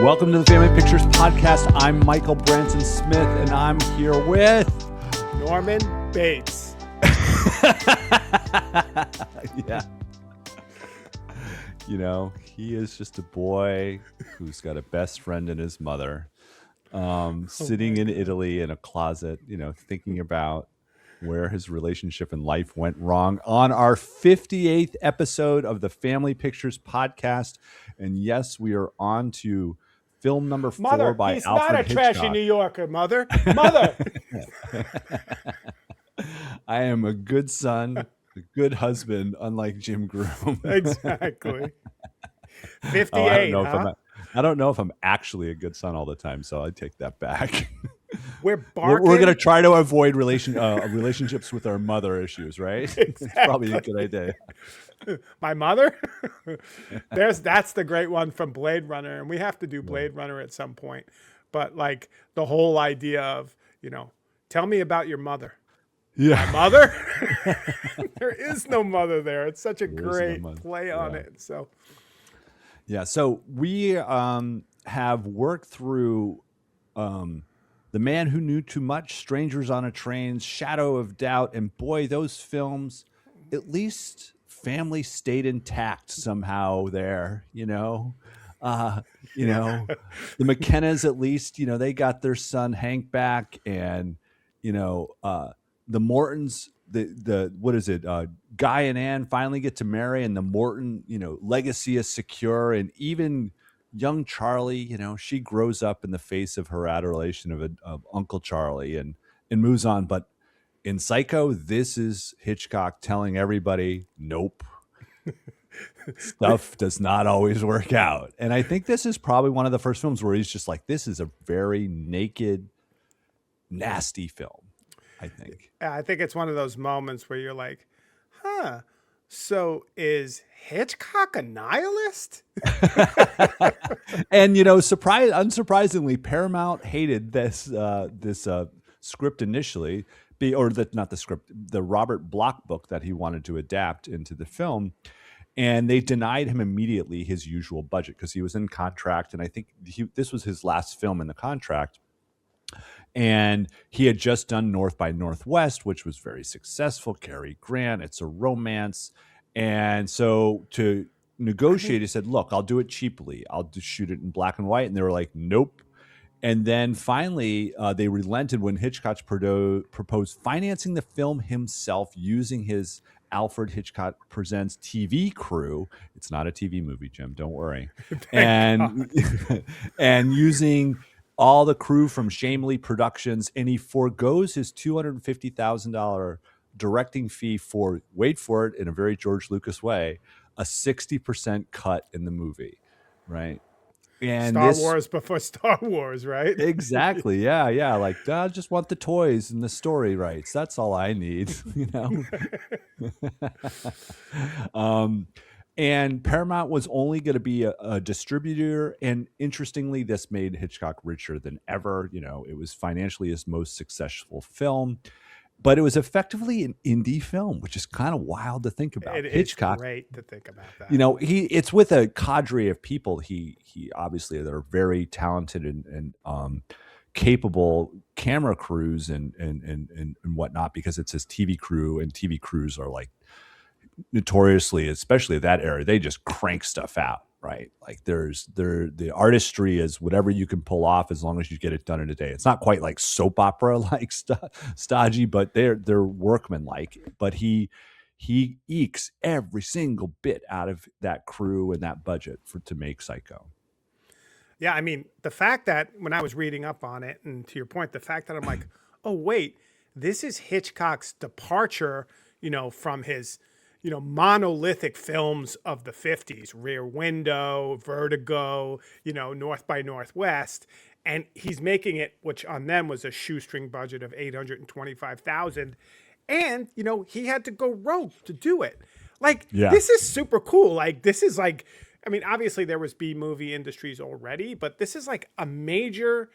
Welcome to the Family Pictures Podcast. I'm Michael Branson Smith, and I'm here with Norman Bates. Yeah. You know, he is just a boy who's got a best friend in his mother, sitting in Italy in a closet, you know, thinking about where his relationship and life went wrong on our 58th episode of the Family Pictures Podcast. And yes, we are on to film number 4 Mother, by he's Alfred not a Hitchcock. trashy New Yorker, Mother. Mother. I am a good son, a good husband, unlike Jim Groom. Exactly. 58, I don't know if I'm actually a good son all the time, so I take that back. We're barking. We're going to try to avoid relationships with our mother issues, right? Exactly. It's probably a good idea. My mother? That's the great one from Blade Runner, and we have to do Blade Runner at some point. But like the whole idea of, you know, tell me about your mother. Yeah. My mother? There is no mother there. It's such a great play on it. So we have worked through The Man Who Knew Too Much, Strangers on a Train, Shadow of Doubt, and boy, those films, at least family stayed intact somehow there, you know. The McKennas, at least, you know, they got their son Hank back, and you know, the Mortons, the what is it? Guy and Ann finally get to marry, and the Morton, you know, legacy is secure, and even young Charlie, you know, she grows up in the face of her adoration of Uncle Charlie and moves on. But in Psycho, this is Hitchcock telling everybody, nope. Stuff does not always work out. And I think this is probably one of the first films where he's just like, this is a very naked, nasty film, I think. I think it's one of those moments where you're like, huh, so is Hitchcock a nihilist? And, you know, unsurprisingly, Paramount hated this script initially, not the script, the Robert Bloch book that he wanted to adapt into the film. And they denied him immediately his usual budget because he was in contract. And I think this was his last film in the contract. And he had just done North by Northwest, which was very successful. Cary Grant, it's a romance. And so to negotiate, he said, look, I'll do it cheaply. I'll just shoot it in black and white. And they were like, nope. And then finally, they relented when Hitchcock proposed financing the film himself using his Alfred Hitchcock Presents TV crew. It's not a TV movie, Jim. Don't worry. And using all the crew from Shamley Productions, and he forgoes his $250,000 directing fee for, wait for it, in a very George Lucas way, a 60% cut in the movie, right? And Star Wars before Star Wars, right? Exactly. Yeah. Like, I just want the toys and the story rights. That's all I need, you know? And Paramount was only going to be a distributor. And interestingly, this made Hitchcock richer than ever. You know, it was financially his most successful film. But it was effectively an indie film, which is kind of wild to think about. Hitchcock, it's great to think about that. You know, it's with a cadre of people. He obviously, they're very talented and capable camera crews and whatnot, because it's his TV crew, and TV crews are like notoriously, especially that era, they just crank stuff out. Right. Like the artistry is whatever you can pull off as long as you get it done in a day. It's not quite like soap opera like stodgy, but they're workmanlike. But he ekes every single bit out of that crew and that budget to make Psycho. Yeah, I mean, the fact that when I was reading up on it, and to your point, the fact that I'm like, oh wait, this is Hitchcock's departure, you know, from his, you know, monolithic films of the 50s, Rear Window, Vertigo, you know, North by Northwest. And he's making it, which on them was a shoestring budget of $825,000. And, you know, he had to go rogue to do it. Like, This is super cool. Like, this is like, I mean, obviously there was B-movie industries already, but this is like a major,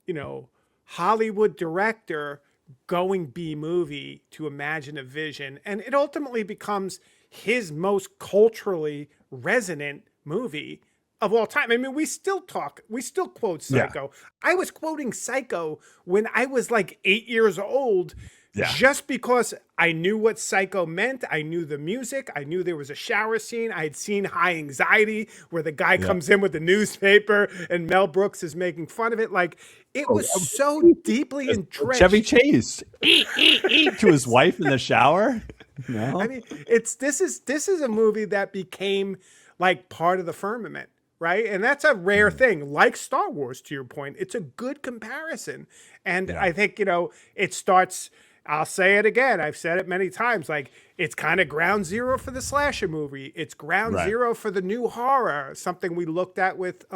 you know, Hollywood director going B-movie to imagine a vision, and it ultimately becomes his most culturally resonant movie of all time. I mean, we still quote Yeah. Psycho. I was quoting Psycho when I was like 8 years old, Yeah. just because I knew what Psycho meant. I knew the music. I knew there was a shower scene. I had seen High Anxiety, where the guy Yeah. comes in with the newspaper and Mel Brooks is making fun of it. Like, it Oh, was so deeply Chevy entrenched. Chase to his wife in the shower. I No. mean, this is a movie that became like part of the firmament, right? And that's a rare Mhm. thing. Like Star Wars, to your point, it's a good comparison. And Yeah. I think, it starts. I'll say it again. I've said it many times. Like, it's kind of ground zero for the slasher movie. It's ground Right. zero for the new horror. Something we looked at with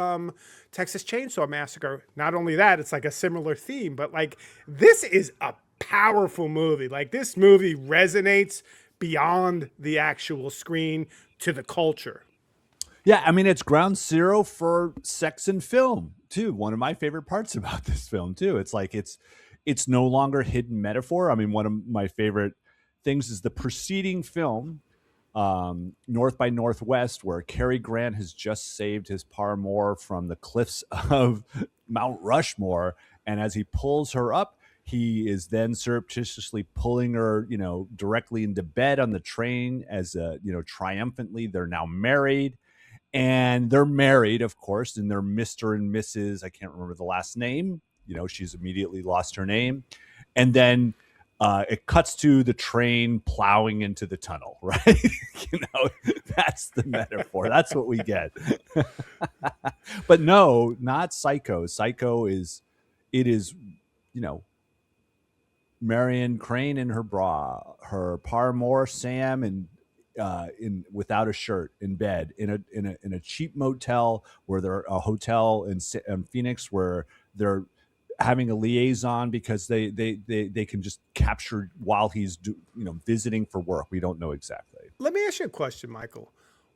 Texas Chainsaw Massacre. Not only that, it's like a similar theme. But like, this is a powerful movie. Like, this movie resonates beyond the actual screen to the culture. Yeah, I mean it's ground zero for sex and film too. One of my favorite parts about this film too. It's like it's no longer hidden metaphor. I mean, one of my favorite things is the preceding film, North by Northwest, where Cary Grant has just saved his paramour from the cliffs of Mount Rushmore, and as he pulls her up, he is then surreptitiously pulling her, directly into bed on the train as, triumphantly they're now married, and they're married, of course, and they're Mr. and Mrs. I can't remember the last name. She's immediately lost her name. And then it cuts to the train plowing into the tunnel, right? That's the metaphor. That's what we get. But no, not Psycho. Psycho is, it is, you know, Marion Crane in her bra, her paramour Sam in without a shirt in bed in a cheap motel where they're a hotel in Phoenix where they're having a liaison because they can just capture while he's visiting for work. We don't know exactly. Let me ask you a question, Michael.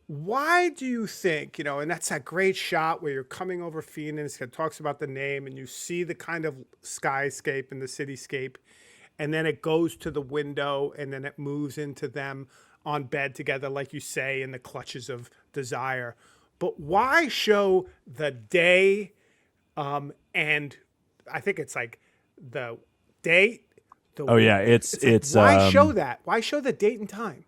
Why do you think, and that's that great shot where you're coming over Phoenix, it talks about the name, and you see the kind of skyscape and the cityscape, and then it goes to the window, and then it moves into them on bed together, like you say, in the clutches of desire. But why show the day, and I think it's like the date, the Oh yeah, like, it's why show that? Why show the date and time?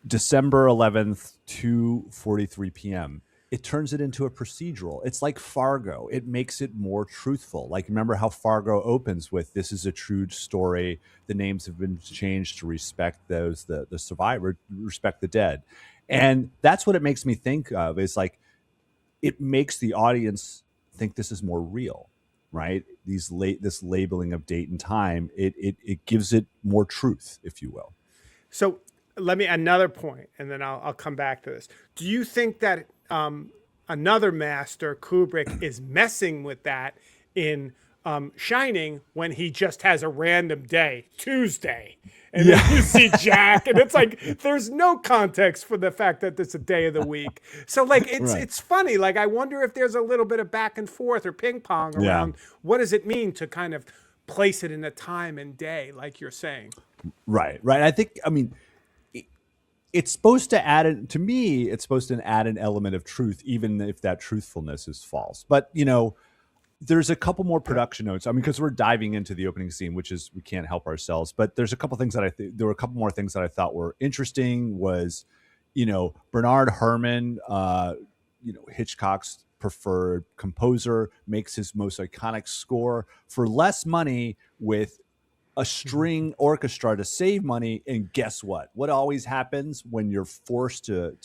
December 11th, 2:43 p.m. It turns it into a procedural. It's like Fargo. It makes it more truthful. Like, remember how Fargo opens with, "This is a true story. The names have been changed to respect the survivor, respect the dead." And that's what it makes me think of, is like, it makes the audience think this is more real, right? This labeling of date and time, it gives it more truth, if you will. So let me another point, and then I'll come back to this. Do you think that another master, Kubrick, is messing with that in Shining, when he just has a random day, Tuesday, and then you see Jack, and it's like there's no context for the fact that it's a day of the week. So like Right. it's funny. Like, I wonder if there's a little bit of back and forth or ping pong Yeah. around what does it mean to kind of place it in a time and day, like you're saying. Right. Right. I mean, it's supposed to to me, it's supposed to add an element of truth, even if that truthfulness is false. But, there's a couple more production notes. I mean, because we're diving into the opening scene, which is, we can't help ourselves. But there's a couple things that there were a couple more things that I thought were interesting. Was, Bernard Herrmann, Hitchcock's preferred composer, makes his most iconic score for less money with a string orchestra to save money. And guess what? What always happens when you're forced to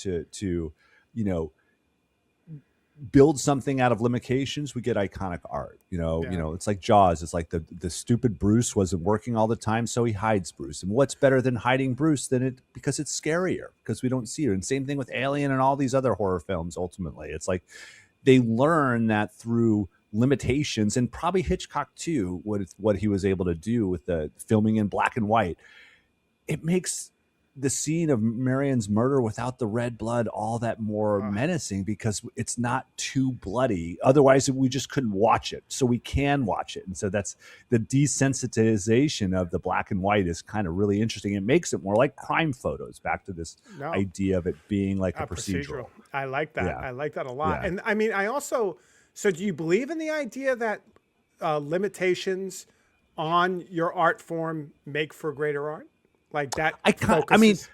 you know build something out of limitations? We get iconic art. Yeah. It's like Jaws. It's like the stupid Bruce wasn't working all the time, so he hides Bruce. And what's better than hiding Bruce than it, because it's scarier, because we don't see it. And same thing with Alien and all these other horror films. Ultimately, it's like they learn that through limitations, and probably Hitchcock too, what he was able to do with the filming in black and white. It makes the scene of Marion's murder without the red blood all that more Uh, menacing because it's not too bloody. Otherwise, we just couldn't watch it. So we can watch it. And so that's the desensitization of the black and white is kind of really interesting. It makes it more like crime photos, back to this no, idea of it being like a procedural. procedural. I like that. Yeah. I like that a lot. Yeah. And I mean, I also. So, do you believe in the idea that limitations on your art form make for greater art? Like that I mean, focuses.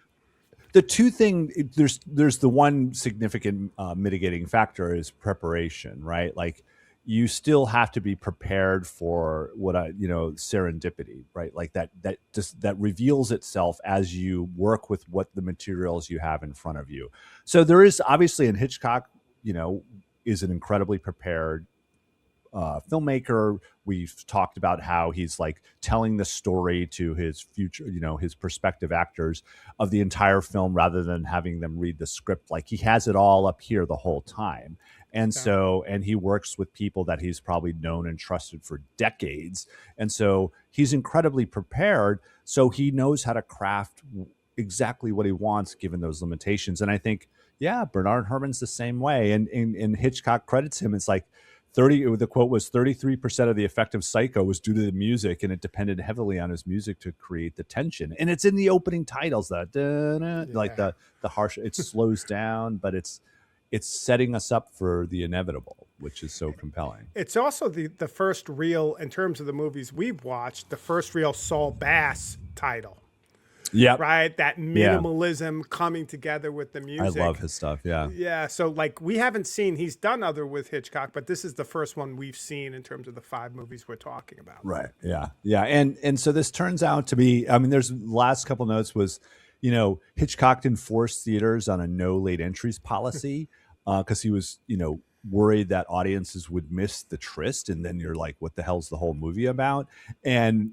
the two thing there's the one significant mitigating factor is preparation, right? Like you still have to be prepared for what serendipity, right? Like that reveals itself as you work with what the materials you have in front of you. So there is obviously in Hitchcock, is an incredibly prepared filmmaker. We've talked about how he's like telling the story to his future, his prospective actors of the entire film rather than having them read the script. Like he has it all up here the whole time. And Yeah. so, and he works with people that he's probably known and trusted for decades. And so he's incredibly prepared. So he knows how to craft exactly what he wants given those limitations. And I think, yeah, Bernard Herrmann's the same way. And Hitchcock credits him. It's like, the quote was 33% of the effect of Psycho was due to the music, and it depended heavily on his music to create the tension. And it's in the opening titles that like Yeah. the harsh, it slows down, but it's setting us up for the inevitable, which is so compelling. It's also the first real, in terms of the movies we've watched, the first real Saul Bass title, Yep. right? That Yeah. minimalism coming together with the I music. love his stuff. Yeah. Yeah, so like we haven't seen, he's done other with Hitchcock, but this is the first one we've seen in terms of the 5 movies we're talking about. Right. Yeah. Yeah. And so this turns out to be, I mean, there's the last couple notes was, Hitchcock enforced theaters on a no late entries policy because he was, worried that audiences would miss the tryst. And then you're like, what the hell's the whole movie about? And,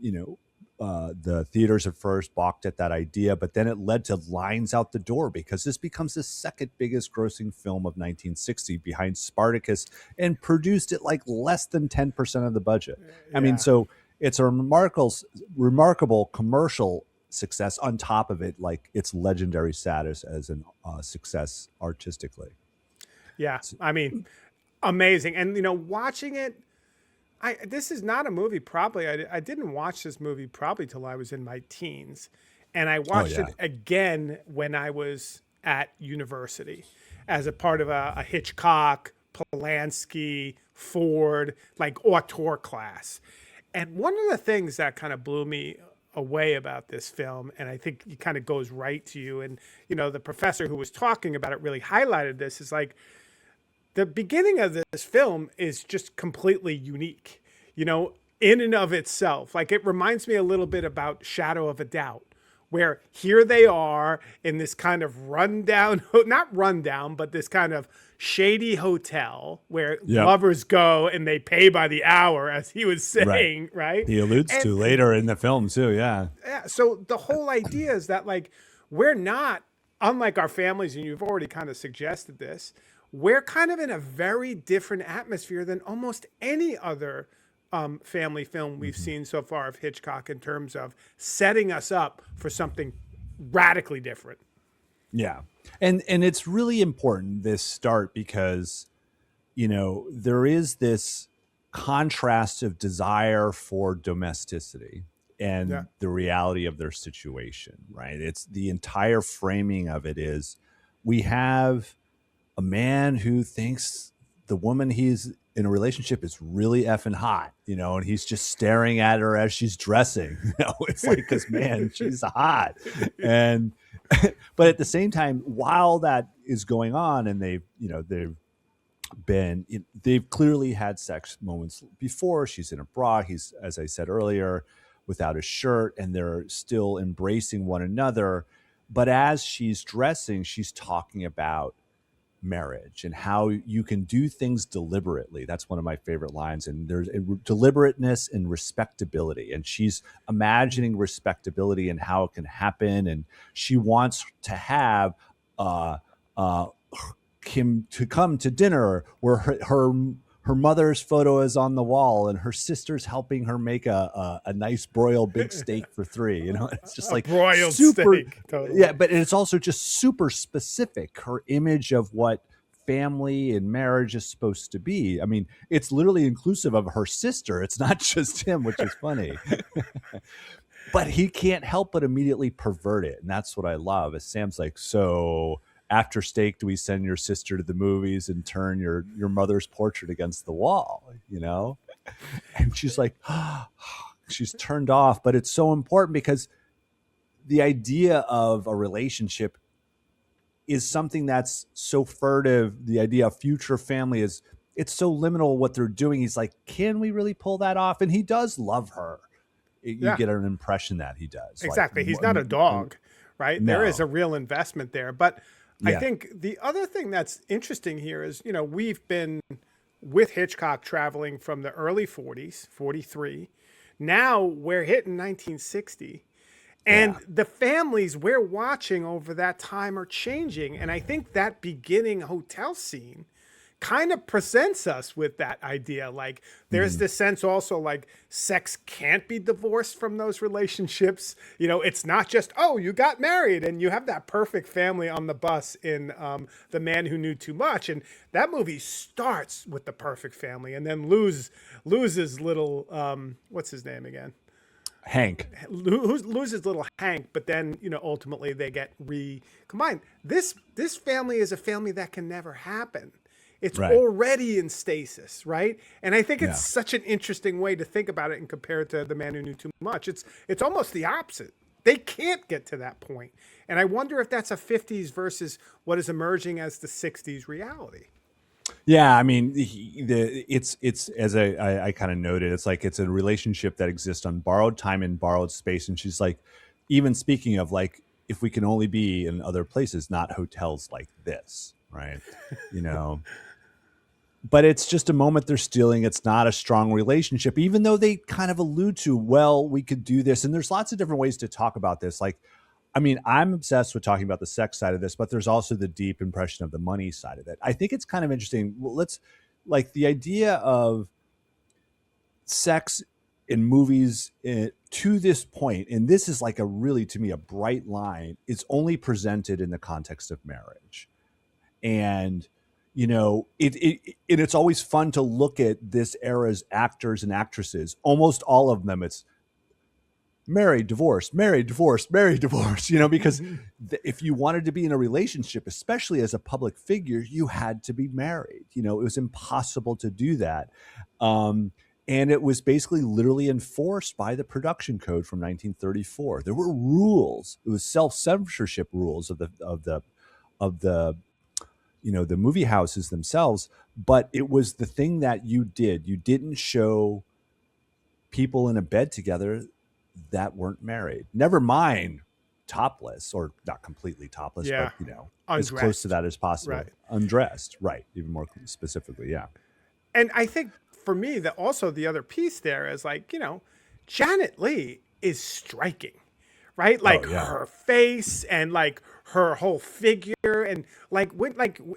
the theaters at first balked at that idea, but then it led to lines out the door because this becomes the second biggest grossing film of 1960 behind Spartacus and produced at like less than 10% of the budget. I mean, Yeah. so it's a remarkable commercial success on top of it, like its legendary status as an success artistically. Yeah, I mean, amazing. And watching it, this is not a movie. Probably I didn't watch this movie probably till I was in my teens, and I watched yeah. it again when I was at university, as a part of a Hitchcock, Polanski, Ford like auteur class. And one of the things that kind of blew me away about this film, and I think it kind of goes right to you, and the professor who was talking about it really highlighted this, is like the beginning of this film is just completely unique, in and of itself. Like it reminds me a little bit about Shadow of a Doubt, where here they are in this kind of rundown, not rundown, but this kind of shady hotel where Yep. lovers go and they pay by the hour, as he was saying, right? He alludes And- to later in the film too. Yeah. yeah, so the whole idea is that like we're not unlike our families, and you've already kind of suggested this. We're kind of in a very different atmosphere than almost any other family film we've seen so far of Hitchcock in terms of setting us up for something radically different. Yeah. And it's really important this start because there is this contrast of desire for domesticity and Yeah. the reality of their situation, right? It's the entire framing of it is we have a man who thinks the woman he's in a relationship is really effing hot, and he's just staring at her as she's dressing. It's like, because man, she's hot. And but at the same time, while that is going on, and they've clearly had sex moments before. She's in a bra. He's, as I said earlier, without a shirt, and they're still embracing one another. But as she's dressing, she's talking about marriage and how you can do things deliberately. That's one of my favorite lines. And there's a deliberateness and respectability. And she's imagining respectability and how it can happen. And she wants to have him to come to dinner where her her mother's photo is on the wall and her sister's helping her make a nice broil big steak for three. It's just A like broiled super, steak, totally. yeah, but it's also just super specific. Her image of what family and marriage is supposed to be. I mean, it's literally inclusive of her sister. It's not just him, which is funny. But he can't help but immediately pervert it. And that's what I love. Is Sam's like, so after steak, do we send your sister to the movies and turn your mother's portrait against the wall? And she's like, she's turned off. But it's so important because the idea of a relationship is something that's so furtive. The idea of future family it's so liminal what they're doing. He's like, can we really pull that off? And he does love her. You Yeah. get an impression that he does. Like, Exactly. He's not a dog, right? There is no. a real investment there. But I Yeah. think the other thing that's interesting here is, we've been with Hitchcock traveling from the early 40s, 43. Now we're hitting 1960. And Yeah. the families we're watching over that time are changing. And I think that beginning hotel scene kind of presents us with that idea. Like there's this sense also like sex can't be divorced from those relationships. It's not just, oh, you got married and you have that perfect family on the bus in The Man Who Knew Too Much. And that movie starts with the perfect family and then loses little, what's his name again? Hank. Loses little Hank, but then ultimately they get recombined. This family is a family that can never happen. It's Right. already in stasis, right? And I think it's Yeah. such an interesting way to think about it and compare it to The Man Who Knew Too Much. It's almost the opposite. They can't get to that point. And I wonder if that's a 50s versus what is emerging as the 60s reality. Yeah, I mean, it's as I kind of noted, it's like it's a relationship that exists on borrowed time and borrowed space. And she's like, even speaking of like, if we can only be in other places, not hotels like this, right? You know, but it's just a moment they're stealing. It's not a strong relationship, even though they kind of allude to, well, we could do this. And there's lots of different ways to talk about this. Like, I mean, I'm obsessed with talking about the sex side of this, but there's also the deep impression of the money side of it. I think it's kind of interesting. Well, let's like the idea of sex in movies to this point, and this is like a really, to me, a bright line. It's only presented in the context of marriage. And you know it's always fun to look at this era's actors and actresses. Almost all of them, it's married, divorced, married, divorced, married, divorced, because if you wanted to be in a relationship, especially as a public figure, you had to be married. It was impossible to do that. And it was basically literally enforced by the production code from 1934. There were rules. It was self-censorship rules of the the movie houses themselves, but it was the thing that you did. You didn't show people in a bed together that weren't married. Never mind topless, or not completely topless, Yeah. but as close to Undressed. that as possible. Right. Undressed, right? Even more specifically, yeah. And I think for me that also the other piece there is like, Janet Leigh is striking, right? Like yeah. her face and like her whole figure and like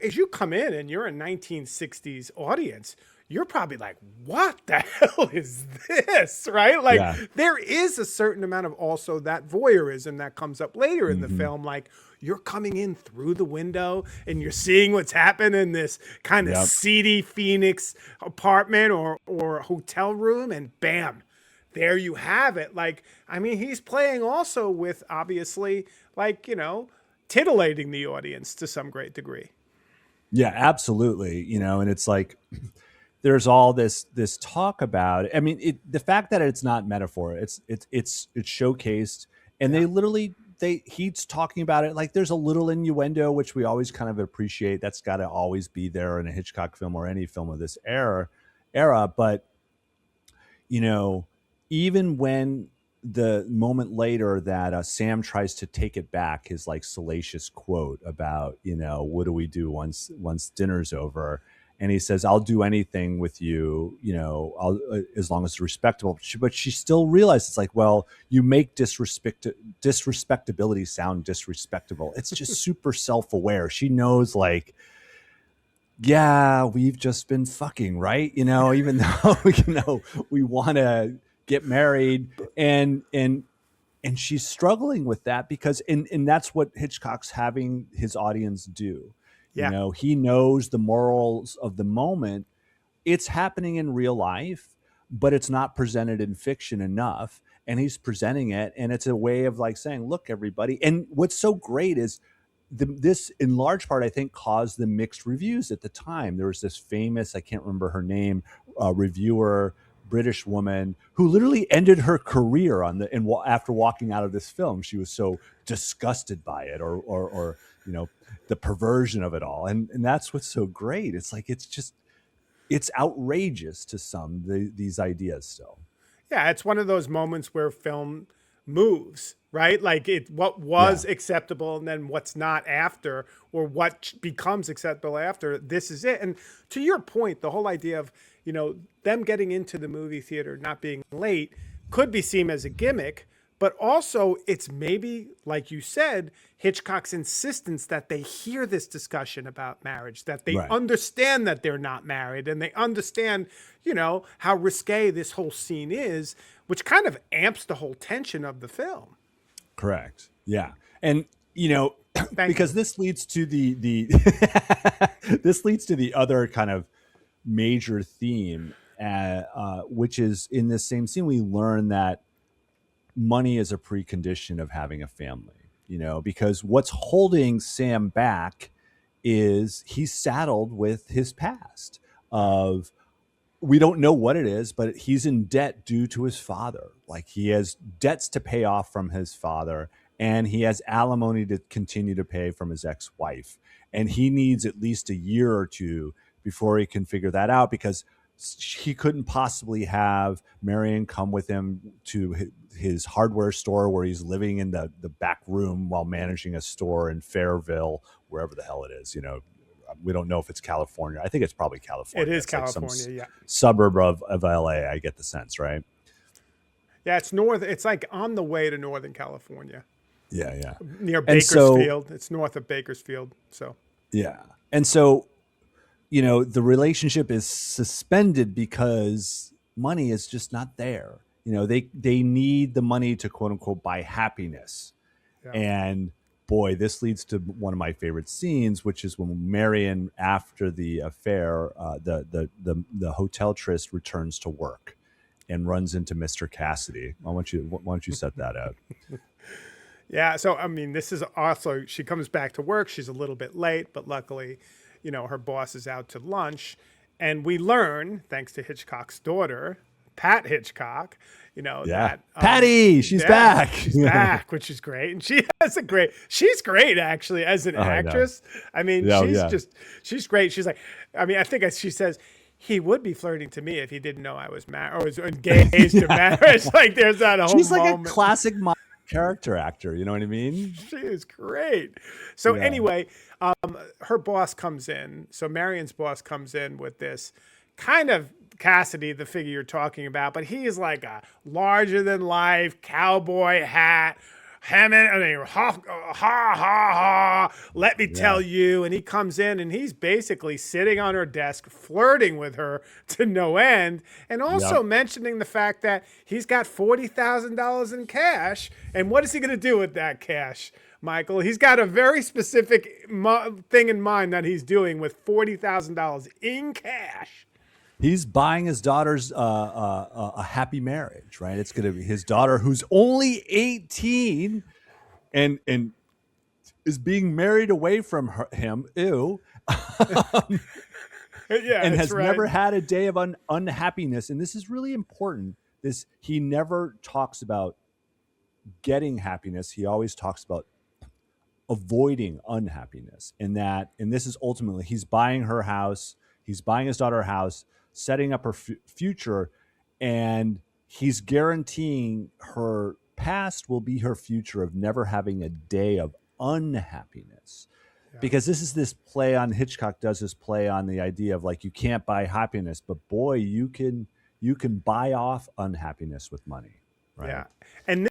as you come in and you're a 1960s audience, you're probably like, what the hell is this? Right? Like Yeah. there is a certain amount of also that voyeurism that comes up later in the Mm-hmm. film. Like you're coming in through the window and you're seeing what's happening in this kind of Yep. seedy Phoenix apartment or hotel room, and bam, there you have it. Like, I mean, he's playing also with obviously like, titillating the audience to some great degree. Yeah, absolutely. And it's like there's all this talk about it. I mean, the fact that it's not metaphor, it's showcased, and Yeah. they literally he's talking about it like there's a little innuendo, which we always kind of appreciate. That's got to always be there in a Hitchcock film or any film of this era. But even when the moment later that Sam tries to take it back, his like salacious quote about what do we do once dinner's over, and he says, I'll do anything with you, I'll as long as it's respectable. But she still realizes, like, well, you make disrespectability sound disrespectable. It's just super self-aware. She knows, like, yeah, we've just been fucking, right? Even though we want to get married, and she's struggling with that because and that's what Hitchcock's having his audience do. Yeah. He knows the morals of the moment. It's happening in real life, but it's not presented in fiction enough. And he's presenting it, and it's a way of like saying, "Look, everybody." And what's so great is this, in large part, I think, caused the mixed reviews at the time. There was this famous, I can't remember her name, reviewer, British woman, who literally ended her career after walking out of this film. She was so disgusted by it, or the perversion of it all. And that's what's so great. It's like it's outrageous to some, these ideas still. Yeah, it's one of those moments where film moves, right? Like what Yeah, was acceptable and then what's not after, or what becomes acceptable after. This is it. And to your point, the whole idea of, them getting into the movie theater not being late could be seen as a gimmick, but also it's maybe, like you said, Hitchcock's insistence that they hear this discussion about marriage, that they right. understand that they're not married, and they understand, how risque this whole scene is, which kind of amps the whole tension of the film. Correct. Yeah. And Thank because you. this leads to the this leads to the other kind of major theme, which is in this same scene we learn that money is a precondition of having a family. Because what's holding Sam back is he's saddled with his past of, we don't know what it is, but he's in debt due to his father. Like, he has debts to pay off from his father, and he has alimony to continue to pay from his ex-wife. And he needs at least a year or two before he can figure that out, because he couldn't possibly have Marion come with him to his hardware store where he's living in the back room while managing a store in Fairville, wherever the hell it is. We don't know if it's California. I think it's probably It California. is It's like some California, yeah. suburb of LA. I get the sense, right? Yeah, it's north. It's like on the way to Northern California, Yeah, yeah. near And so, Bakersfield. It's north of Bakersfield. So yeah. And so, the relationship is suspended because money is just not there. They need the money to, quote unquote, buy happiness. yeah, And boy, this leads to one of my favorite scenes, which is when Marion, after the affair, the hotel tryst, returns to work and runs into Mr. Cassidy. Why don't you set that out? yeah. So I mean, this is also, she comes back to work. She's a little bit late, but luckily, her boss is out to lunch, and we learn, thanks to Hitchcock's daughter, Pat Hitchcock, Yeah, that Patty, she's yeah, back. she's back, which is great, and she's great actually as an Oh, I know. actress. I mean, Yeah, yeah. she's great. She's like, I mean, I think as she says, he would be flirting to me if he didn't know I was married or was engaged to marriage. Like, there's that whole She's like a moment. classic character actor. You know what I mean? She is great. So Yeah. anyway, her boss comes in. So Marion's boss comes in with this kind of Cassidy, the figure you're talking about, but he is like a larger than life cowboy hat. Hammond, I mean, ha ha ha. Let me Yeah. tell you, and he comes in and he's basically sitting on her desk, flirting with her to no end, and also Yep. mentioning the fact that he's got $40,000 in cash. And what is he going to do with that cash, Michael? He's got a very specific thing in mind that he's doing with $40,000 in cash. He's buying his daughter's a happy marriage, right? It's going to be his daughter, who's only 18 and is being married away from him. Ew. Yeah, And that's has right. never had a day of unhappiness. And this is really important. He never talks about getting happiness. He always talks about avoiding unhappiness. And this is ultimately, he's buying her house, he's buying his daughter a house, setting up her future, and he's guaranteeing her past will be her future of never having a day of unhappiness. Yeah. Because this play on, Hitchcock does this play on the idea of, like, you can't buy happiness, but boy, you can buy off unhappiness with money. right? Yeah. And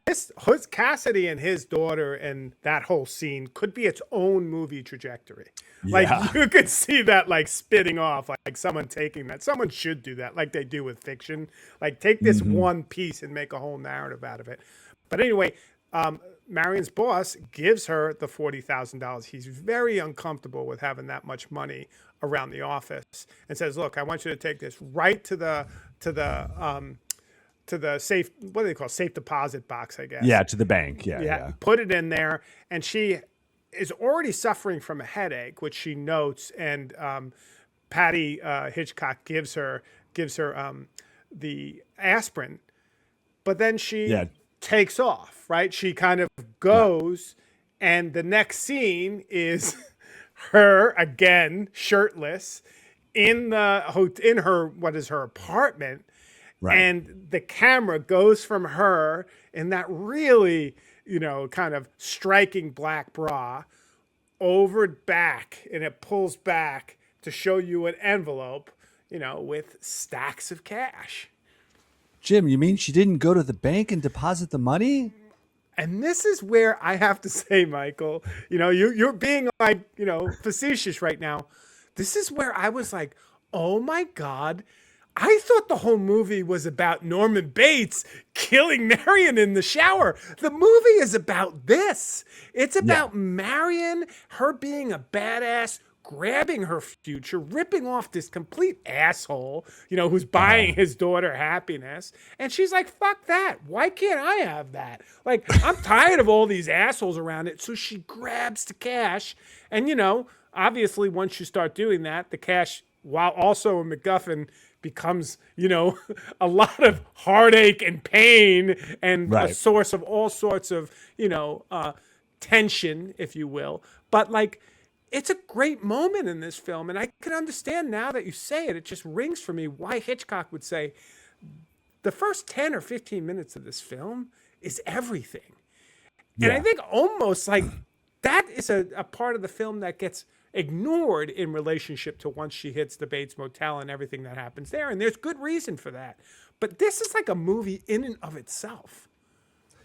Cassidy and his daughter and that whole scene could be its own movie trajectory. Like Yeah. you could see that like spitting off, like someone taking that. Someone should do that, like they do with fiction. Like take this Hmm. one piece and make a whole narrative out of it. But anyway, Marion's boss gives her the $40,000. He's very uncomfortable with having that much money around the office, and says, "Look, I want you to take this right to the to the safe, what do they call, safe deposit box, I guess. Yeah, to the bank. Yeah, Yeah, yeah. put it in there." And she is already suffering from a headache, which she notes. And Patty Hitchcock gives her the aspirin, but then Yeah, she takes off. Right, she kind of right, goes, and the next scene is her again, shirtless, in her, what is her apartment, right. and the camera goes from her in that really, kind of striking black bra over back, and it pulls back to show you an envelope, with stacks of cash. Jim, you mean she didn't go to the bank and deposit the money? And this is where I have to say, Michael, you're being like, facetious right now. This is where I was like, oh my God, I thought the whole movie was about Norman Bates killing Marion in the shower. The movie is about this. It's Yeah. about Marion, her being a badass, grabbing her future, ripping off this complete asshole, who's buying Uh-huh. his daughter happiness. And she's like, fuck that. Why can't I have that? Like, I'm tired of all these assholes around it. So she grabs the cash. And, obviously, once you start doing that, the cash, while also a MacGuffin, becomes, a lot of heartache and pain, and a Right. source of all sorts of, tension, if you will. But like, it's a great moment in this film. And I can understand now that you say it, it just rings for me why Hitchcock would say the first 10 or 15 minutes of this film is everything. And I Yeah. think almost like that is a part of the film that gets ignored in relationship to once she hits the Bates Motel and everything that happens there. And there's good reason for that. But this is like a movie in and of itself.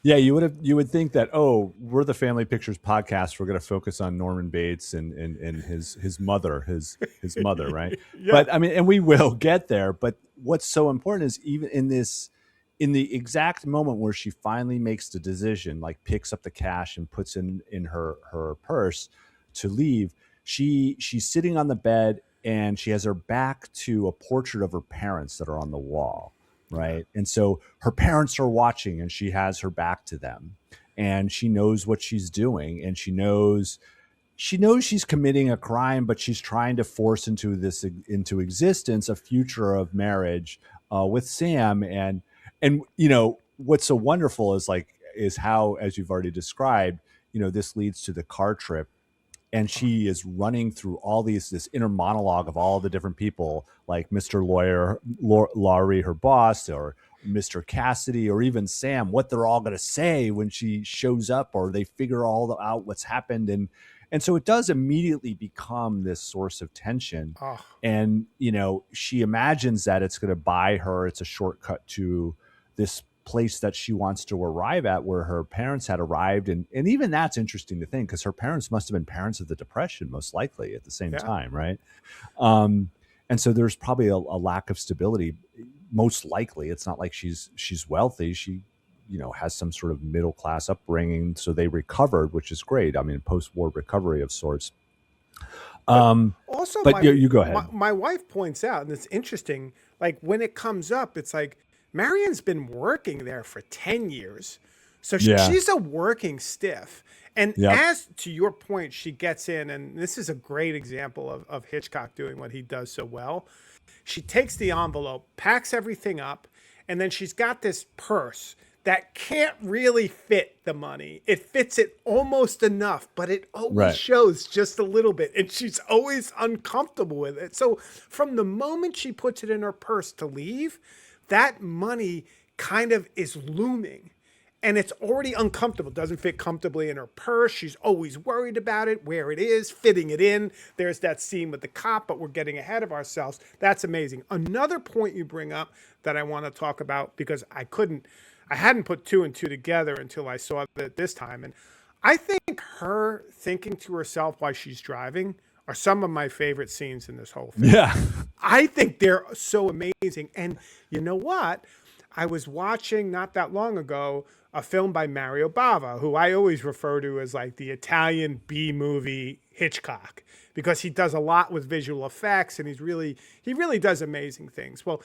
Yeah, you would think that, oh, we're the Family Pictures podcast. We're going to focus on Norman Bates and his mother, his mother, right? Yeah. But I mean, and we will get there. But what's so important is even in the exact moment where she finally makes the decision, like picks up the cash and puts in her purse to leave, she's sitting on the bed and she has her back to a portrait of her parents that are on the wall, right? And so her parents are watching and she has her back to them, and she knows what she's doing, and she knows she's committing a crime, but she's trying to force into existence a future of marriage with Sam. And what's so wonderful is how, as you've already described, this leads to the car trip, and she is running through all this inner monologue of all the different people, like Mr. Laurie, her boss, or Mr. Cassidy, or even Sam, what they're all going to say when she shows up, or they figure all out what's happened. And so it does immediately become this source of tension. Oh, And she imagines that it's going to buy her, it's a shortcut to this place that she wants to arrive at, where her parents had arrived. And even that's interesting to think, because her parents must have been parents of the Depression, most likely, at the same yeah. time, right? um and so there's probably a lack of stability. Most likely it's not like she's wealthy. She has some sort of middle class upbringing, so they recovered, which is great. I mean, post-war recovery of sorts. But um also, but you go ahead. my wife points out, and it's interesting, like when it comes up, it's like Marion's been working there for 10 years. So Yeah. she's a working stiff. And Yep. as to your point, she gets in, and this is a great example of Hitchcock doing what he does so well. She takes the envelope, packs everything up, and then she's got this purse that can't really fit the money. It fits it almost enough, but it always Right. shows just a little bit. And she's always uncomfortable with it. So from the moment she puts it in her purse to leave, that money kind of is looming. And it's already uncomfortable. It doesn't fit comfortably in her purse. She's always worried about it, where it is, fitting it in. There's that scene with the cop, but we're getting ahead of ourselves. That's amazing. Another point you bring up that I want to talk about, because I hadn't put two and two together until I saw it this time. And I think her thinking to herself while she's driving are some of my favorite scenes in this whole film. Yeah. I think they're so amazing. And you know what? I was watching not that long ago a film by Mario Bava, who I always refer to as like the Italian B movie Hitchcock, because he does a lot with visual effects and he really does amazing things. Well,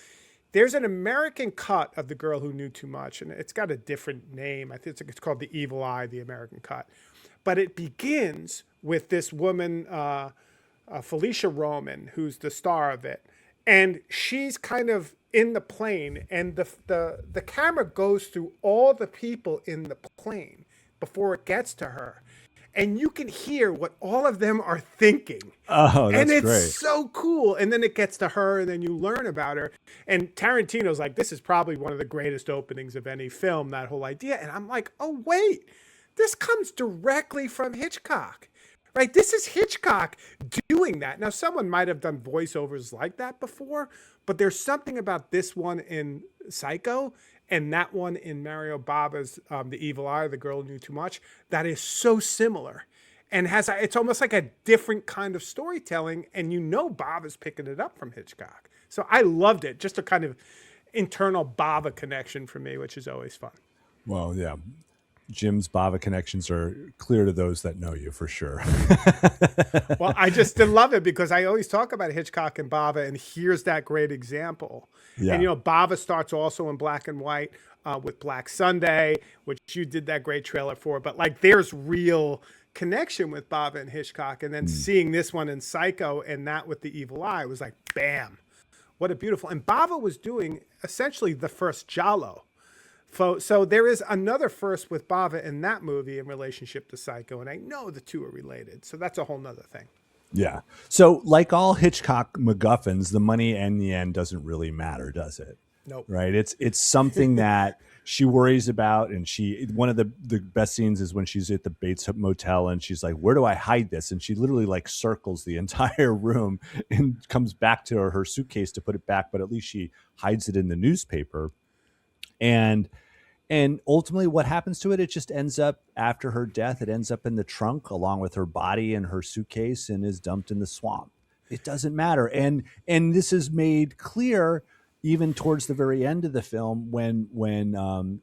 there's an American cut of The Girl Who Knew Too Much, and it's got a different name. I think it's called The Evil Eye, the American cut. But it begins with this woman, Felicia Roman, who's the star of it, and she's kind of in the plane, and the camera goes through all the people in the plane before it gets to her, and you can hear what all of them are thinking. Oh, that's and it's great. so cool. And then it gets to her, and then you learn about her. And Tarantino's like, this is probably one of the greatest openings of any film, that whole idea. And I'm like, oh, wait, this comes directly from Hitchcock, right? This is Hitchcock doing that. Now, someone might have done voiceovers like that before, but there's something about this one in Psycho and that one in Mario Bava's The Evil Eye, The Girl Who Knew Too Much, that is so similar and it's almost like a different kind of storytelling, and you know Bava's picking it up from Hitchcock. So I loved it. Just a kind of internal Bava connection for me, which is always fun. Well, yeah. Jim's Bava connections are clear to those that know you, for sure. Well, I just love it because I always talk about Hitchcock and Bava, and here's that great example. Yeah. And, you know, Bava starts also in black and white with Black Sunday, which you did that great trailer for. But, like, there's real connection with Bava and Hitchcock. And then seeing this one in Psycho and that with The Evil Eye was like, bam, what a beautiful. And Bava was doing essentially the first Giallo. So there is another first with Bava in that movie in relationship to Psycho, and I know the two are related. So that's a whole nother thing. Yeah. So like all Hitchcock MacGuffins, the money in the end doesn't really matter, does it? Nope. Right. It's something that she worries about. And one of the best scenes is when she's at the Bates Motel and she's like, where do I hide this? And she literally like circles the entire room and comes back to her suitcase to put it back. But at least she hides it in the newspaper. And ultimately what happens to it, it just ends up after her death, it ends up in the trunk along with her body and her suitcase and is dumped in the swamp. It doesn't matter. And this is made clear even towards the very end of the film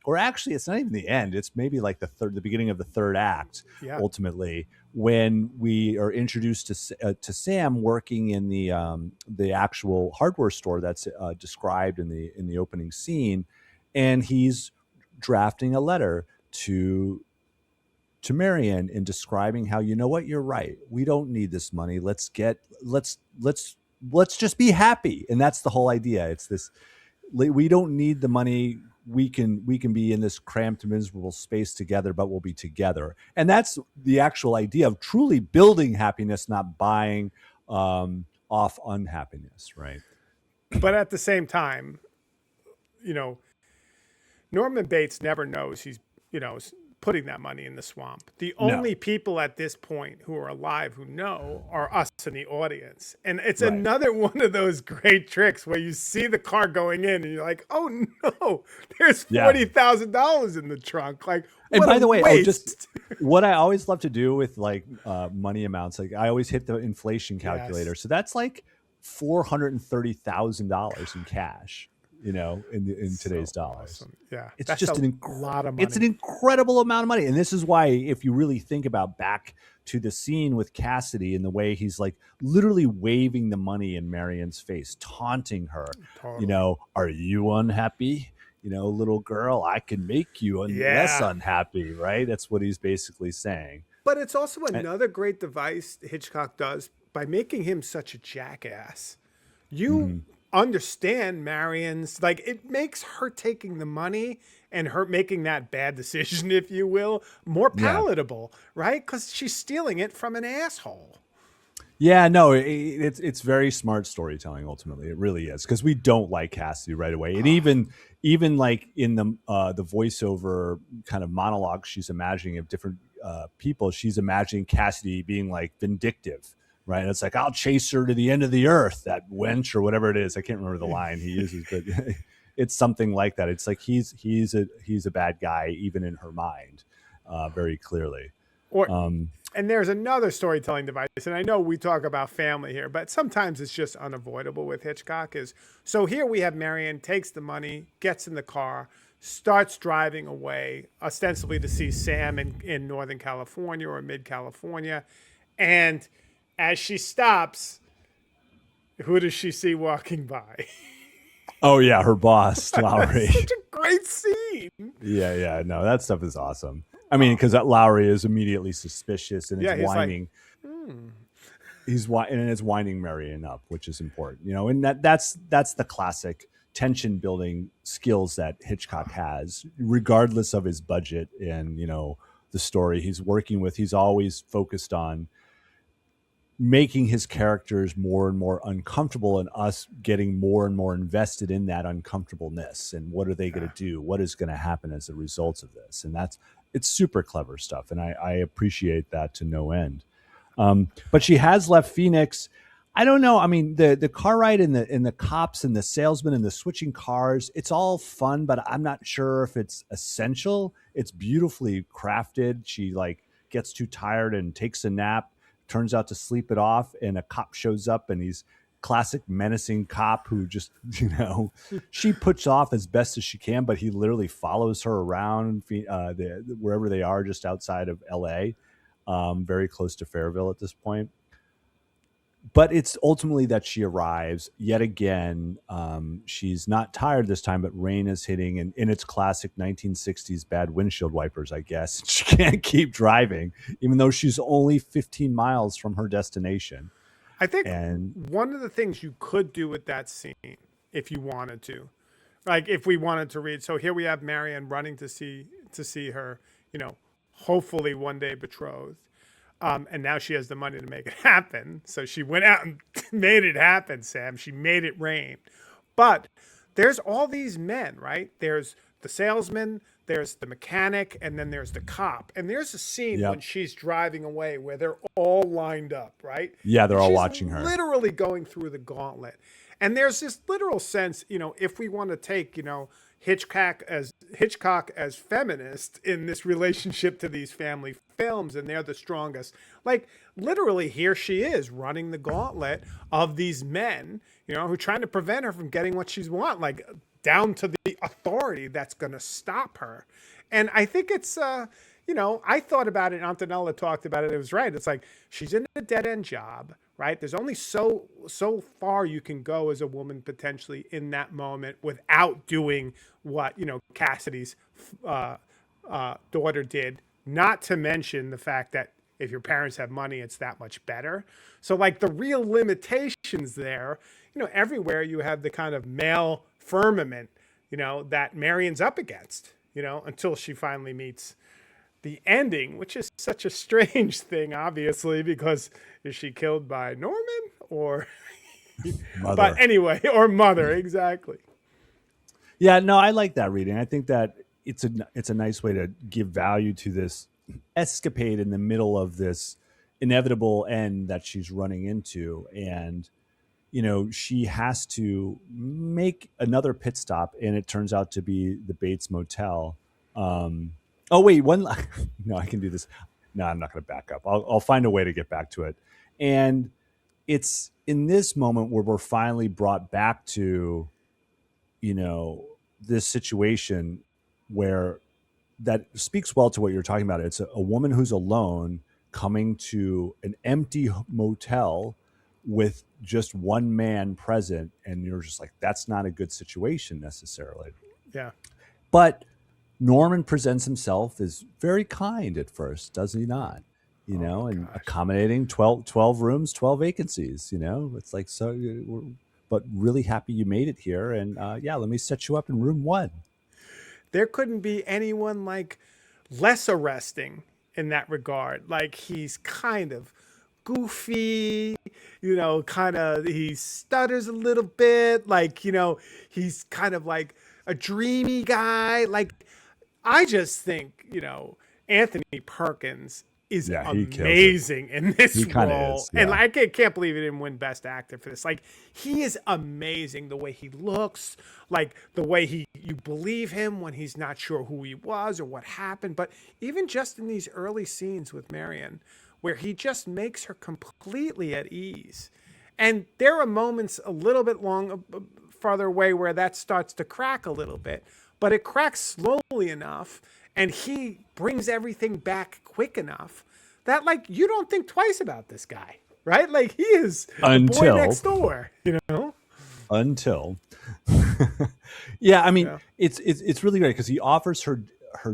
or actually it's not even the end. It's maybe like the beginning of the third act, ultimately, when we are introduced to Sam working in the actual hardware store that's described in the opening scene. And he's drafting a letter to Marion and describing how, you know what, you're right. We don't need this money. Let's just be happy. And that's the whole idea. It's this, we don't need the money. We can be in this cramped, miserable space together, but we'll be together. And that's the actual idea of truly building happiness, not buying off unhappiness. Right. But at the same time, you know, Norman Bates never knows he's, putting that money in the swamp. The only people at this point who are alive who know are us in the audience. And it's another one of those great tricks where you see the car going in and you're like, oh no, there's $40,000 in the trunk. Like, and by the way, waste. What I always love to do with like money amounts, like I always hit the inflation calculator. Yes. So that's like $430,000 in cash. In today's dollars. Awesome. Yeah. It's just a lot of money. It's an incredible amount of money. And this is why, if you really think about back to the scene with Cassidy and the way he's like literally waving the money in Marion's face, taunting her, Totally. Are you unhappy? Little girl, I can make you less unhappy, right? That's what he's basically saying. But it's also another great device Hitchcock does by making him such a jackass. You understand Marion's, like, it makes her taking the money and her making that bad decision, if you will, more palatable, right? Because she's stealing it from an asshole. Yeah, no, it's very smart storytelling. Ultimately, it really is, because we don't like Cassidy right away, and even like in the voiceover kind of monologue she's imagining of different people, she's imagining Cassidy being like vindictive. Right. And it's like, I'll chase her to the end of the earth, that wench, or whatever it is. I can't remember the line he uses, but it's something like that. It's like he's a bad guy even in her mind, very clearly. Or Um, and there's another storytelling device, and I know we talk about family here, but sometimes it's just unavoidable with Hitchcock. Is so here we have Marion takes the money, gets in the car, starts driving away, ostensibly to see Sam in Northern California or Mid California, and as she stops, who does she see walking by? oh yeah, her boss, That's Lowry. such a great scene. Yeah, yeah, no, that stuff is awesome. I mean, because that Lowry is immediately suspicious and is Yeah, he's like, whining. And it's winding Marion up, which is important, and that's the classic tension building skills that Hitchcock has, regardless of his budget and the story he's working with. He's always focused on making his characters more and more uncomfortable and us getting more and more invested in that uncomfortableness and what are they going yeah. to do, what is going to happen as a result of this. And it's super clever stuff, and I appreciate that to no end. But she has left Phoenix. I don't know. I mean, the car ride and the cops and the salesman and the switching cars, it's all fun, but I'm not sure if it's essential. It's beautifully crafted. She like gets too tired and takes a nap, turns out to sleep it off, and a cop shows up and he's classic menacing cop who just, she puts off as best as she can, but he literally follows her around wherever they are just outside of LA, very close to Fairville at this point. But it's ultimately that she arrives yet again. She's not tired this time, but rain is hitting, and in its classic 1960s bad windshield wipers, I guess. She can't keep driving, even though she's only 15 miles from her destination. I think And one of the things you could do with that scene, if you wanted to, like if we wanted to read. So here we have Marianne running to see her, hopefully one day betrothed, and now she has the money to make it happen. So she went out and made it happen, Sam. She made it rain. But there's all these men, right? There's the salesman, there's the mechanic, and then there's the cop. And there's a scene when yep, she's driving away where they're all lined up, right? yeah, they're And all she's watching her. literally going through the gauntlet. And there's this literal sense, if we want to take, Hitchcock as feminist in this relationship to these family films, and they're the strongest. Like literally, here she is running the gauntlet of these men, who are trying to prevent her from getting what she's want, like down to the authority that's going to stop her. And I think it's, I thought about it. Antonella talked about it. It was right. It's like she's in a dead end job, right? There's only so far you can go as a woman potentially in that moment without doing what Cassidy's daughter did. Not to mention the fact that if your parents have money, it's that much better. So like the real limitations there, everywhere you have the kind of male firmament, that Marion's up against, until she finally meets the ending, which is such a strange thing, obviously, because is she killed by Norman or, but Mother. anyway, or mother, exactly. Yeah, no, I like that reading. I think that it's a nice way to give value to this escapade in the middle of this inevitable end that she's running into. And she has to make another pit stop, and it turns out to be the Bates Motel. Oh wait, no, I can do this. No, I'm not going to back up. I'll find a way to get back to it. And it's in this moment where we're finally brought back to this situation where that speaks well to what you're talking about. It's a woman who's alone coming to an empty motel with just one man present, and you're just like, that's not a good situation necessarily. Yeah. But Norman presents himself as very kind at first, does he not? Oh my And gosh. accommodating 12 rooms, 12 vacancies. It's like, so, but really happy you made it here. And yeah, let me set you up in room one. There couldn't be anyone like less arresting in that regard. Like he's kind of goofy, kind of he stutters a little bit, like, he's kind of like a dreamy guy. Like I just think, Anthony Perkins is Yeah, he kills it. amazing in this He kind of role. is. And Yeah. I can't believe he didn't win Best Actor for this. Like, he is amazing. The way he looks, like the way you believe him when he's not sure who he was or what happened. But even just in these early scenes with Marion, where he just makes her completely at ease. And there are moments a little bit farther away where that starts to crack a little bit, but it cracks slowly enough, and he brings everything back quick enough that, like, you don't think twice about this guy, right? Like, he is the boy next door, you know? Until yeah, I mean, Yeah. it's really great because he offers her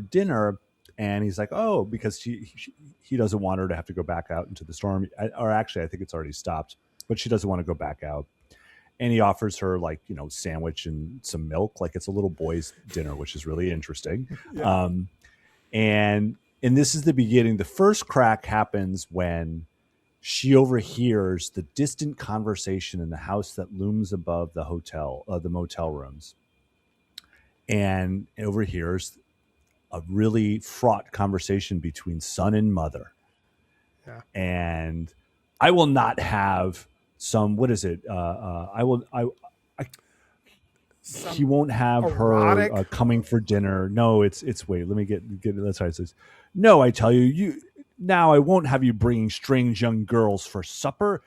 dinner, and he's like, oh, because he doesn't want her to have to go back out into the storm, or actually I think it's already stopped, but she doesn't want to go back out. And he offers her, like, sandwich and some milk, like it's a little boy's dinner, which is really interesting. Yeah. And this is the beginning. The first crack happens when she overhears the distant conversation in the house that looms above the motel rooms, and overhears a really fraught conversation between son and mother. Yeah. And I will not have some, what is it? He won't have erotic? her coming for dinner. No, it's wait, let me get that's how it says. No, I tell you, now I won't have you bringing strange young girls for supper.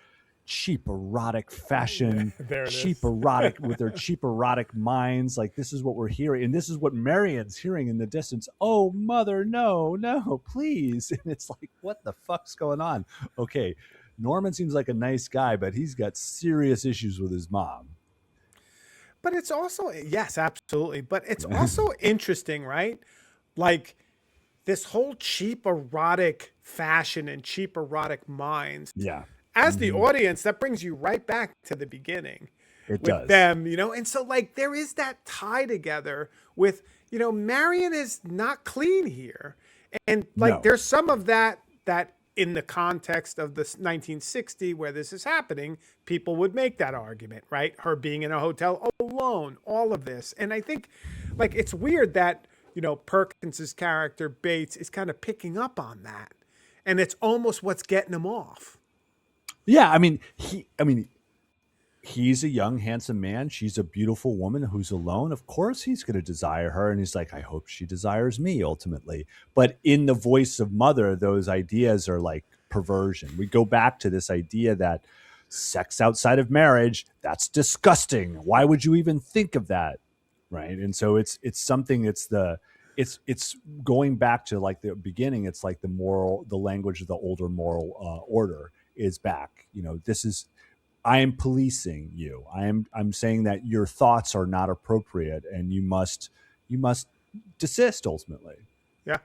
Cheap erotic fashion, There it cheap is. erotic with their cheap erotic minds. Like, this is what we're hearing, and this is what Marion's hearing in the distance. Oh, mother, no, please. And it's like, what the fuck's going on? Okay, Norman seems like a nice guy, but he's got serious issues with his mom. But it's also, yes, absolutely. But it's also interesting, right? Like, this whole cheap erotic fashion and cheap erotic minds. Yeah. As the audience, that brings you right back to the beginning It with does. them, and so, like, there is that tie together with, Marion is not clean here. And, like, No. there's some of that in the context of this 1960 where this is happening, people would make that argument, right? Her being in a hotel alone, all of this. And I think, like, it's weird that, Perkins's character Bates is kind of picking up on that. And it's almost what's getting him off. Yeah, I mean, he's a young, handsome man. She's a beautiful woman who's alone. Of course, he's going to desire her. And he's like, I hope she desires me ultimately. But in the voice of mother, those ideas are like perversion. We go back to this idea that sex outside of marriage, that's disgusting. Why would you even think of that? Right. And so it's something, it's going back to, like, the beginning. It's like the language of the older moral order is back. This is, I am policing you. I'm saying that your thoughts are not appropriate, and you must desist ultimately. Yeah.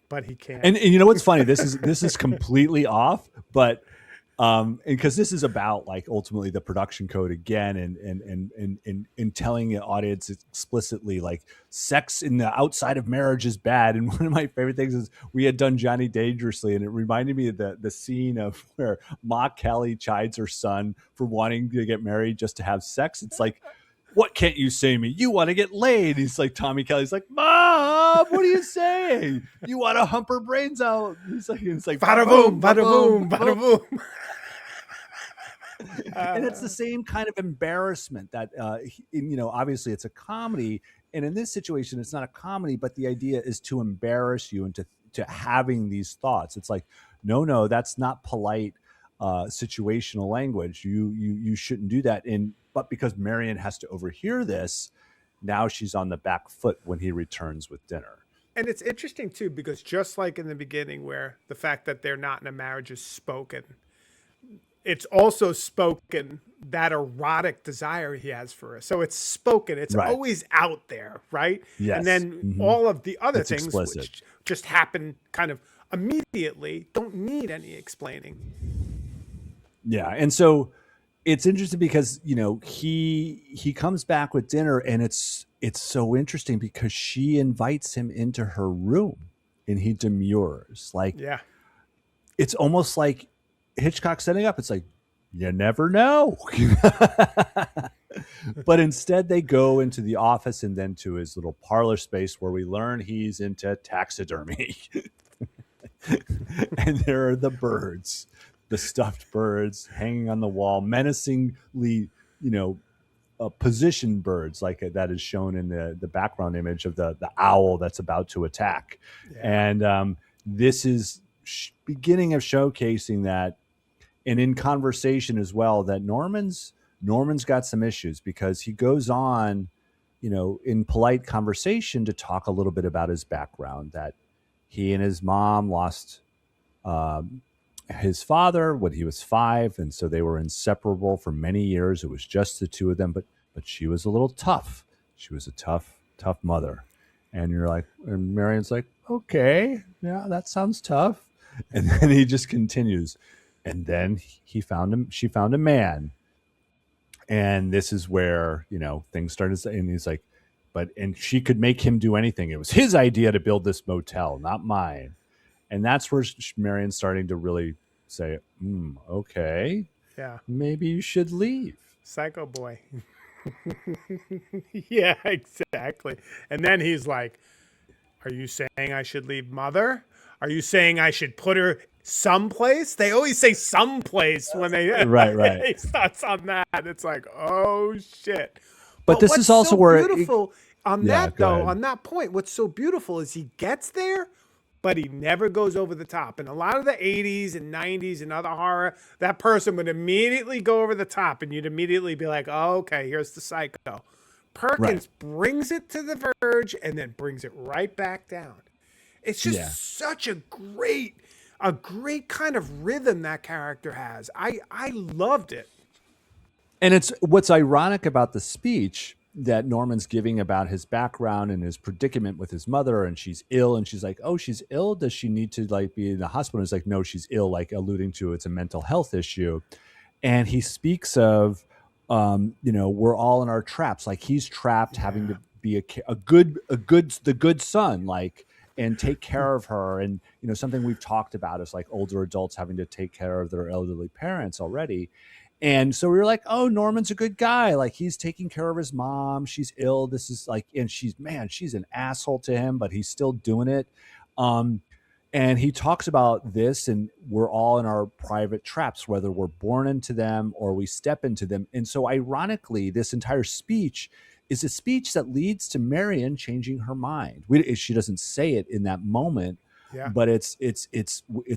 But he can't. And you know what's funny? This is completely off, but because this is about, like, ultimately the production code again, and telling the audience explicitly, like, sex in the outside of marriage is bad. And one of my favorite things is we had done Johnny Dangerously, and it reminded me of the scene of where Ma Kelly chides her son for wanting to get married just to have sex. It's like, what can't you say to me? You want to get laid. He's like, Tommy Kelly's like, Mom, what are you saying? You want to hump her brains out. It's like bada boom, bada boom, bada boom. And it's the same kind of embarrassment that, obviously it's a comedy. And in this situation, it's not a comedy, but the idea is to embarrass you into having these thoughts. It's like, no, that's not polite situational language. You shouldn't do that. But because Marion has to overhear this, now she's on the back foot when he returns with dinner. And it's interesting too, because just like in the beginning where the fact that they're not in a marriage is spoken, it's also spoken that erotic desire he has for her. So it's spoken. It's Right. always out there, right? Yes. And then all of the other things explicit. which just happen kind of immediately don't need any explaining. Yeah, and so it's interesting because he comes back with dinner, and it's so interesting because she invites him into her room, and he demurs. Like, Yeah. it's almost like Hitchcock setting up. It's like, you never know. But instead they go into the office and then to his little parlor space where we learn he's into taxidermy. And there are the birds, the stuffed birds hanging on the wall, menacingly, you know, positioned birds, like that is shown in the background image of the owl that's about to attack. Yeah. And this is beginning of showcasing that, and in conversation as well, that Norman's got some issues, because he goes on, you know, in polite conversation to talk a little bit about his background, that he and his mom lost um, his father when he was 5, and so they were inseparable for many years. It was just the two of them, but she was a little tough. She was a tough mother, and you're like, and Marion's like, okay, yeah, that sounds tough, and then he just continues, and then he found him. She found a man, and this is where, you know, things started. And he's like, and she could make him do anything. It was his idea to build this motel, not mine. And that's where Marion's starting to really say, okay, Yeah. maybe you should leave. Psycho boy. Yeah, exactly. And then he's like, are you saying I should leave mother? Are you saying I should put her someplace? They always say someplace when they Right. he starts on that. It's like, oh shit. But But this what's is also so where beautiful on yeah, that go though, ahead. on that point, what's so beautiful is he gets there, but he never goes over the top. And a lot of the 80s and 90s and other horror, that person would immediately go over the top and you'd immediately be like, oh, okay, here's the psycho. Right. Perkins brings it to the verge and then brings it right back down. It's Yeah. just such a great kind of rhythm that character has. I loved it. And it's what's ironic about the speech that Norman's giving about his background and his predicament with his mother, and she's ill, and she's like, "Oh, she's ill. Does she need to like be in the hospital?" And it's like, "No, she's ill," like alluding to it's a mental health issue. And he speaks of, you know, we're all in our traps. Like he's trapped having Yeah, to be the good son, like, and take care of her. And you know, something we've talked about is like older adults having to take care of their elderly parents already. And so we were like, oh, Norman's a good guy. Like he's taking care of his mom. She's ill. This is like, and she's an asshole to him, but he's still doing it. Um, and he talks about this, and we're all in our private traps, whether we're born into them or we step into them. And so, ironically, this entire speech is a speech that leads to Marion changing her mind. She doesn't say it in that moment, yeah. but it's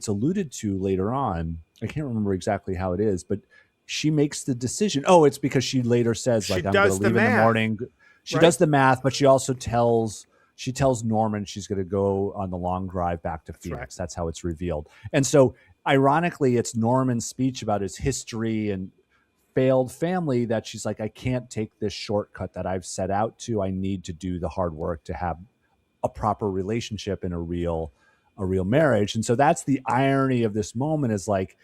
alluded to later on. I can't remember exactly how it is, but she makes the decision. Oh, it's because she later says, She like, I'm going to does the leave in the math, morning. She right? does the math, but she also tells Norman she's going to go on the long drive back to That's right. Phoenix. That's how it's revealed. And so, ironically, it's Norman's speech about his history and failed family that she's like, I can't take this shortcut that I've set out to. I need to do the hard work to have a proper relationship and a real marriage. And so that's the irony of this moment, is like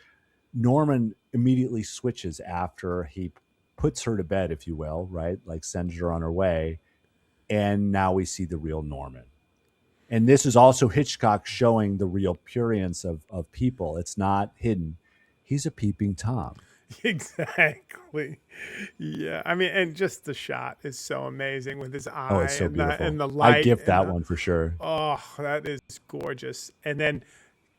Norman immediately switches after he puts her to bed, if you will, right? Like sends her on her way. And now we see the real Norman. And this is also Hitchcock showing the real prurience of people. It's not hidden. He's a peeping Tom. Exactly. Yeah. I mean, and just the shot is so amazing with his Oh, eye it's so and beautiful. the I light gift and that the one for sure. oh, that is gorgeous. And then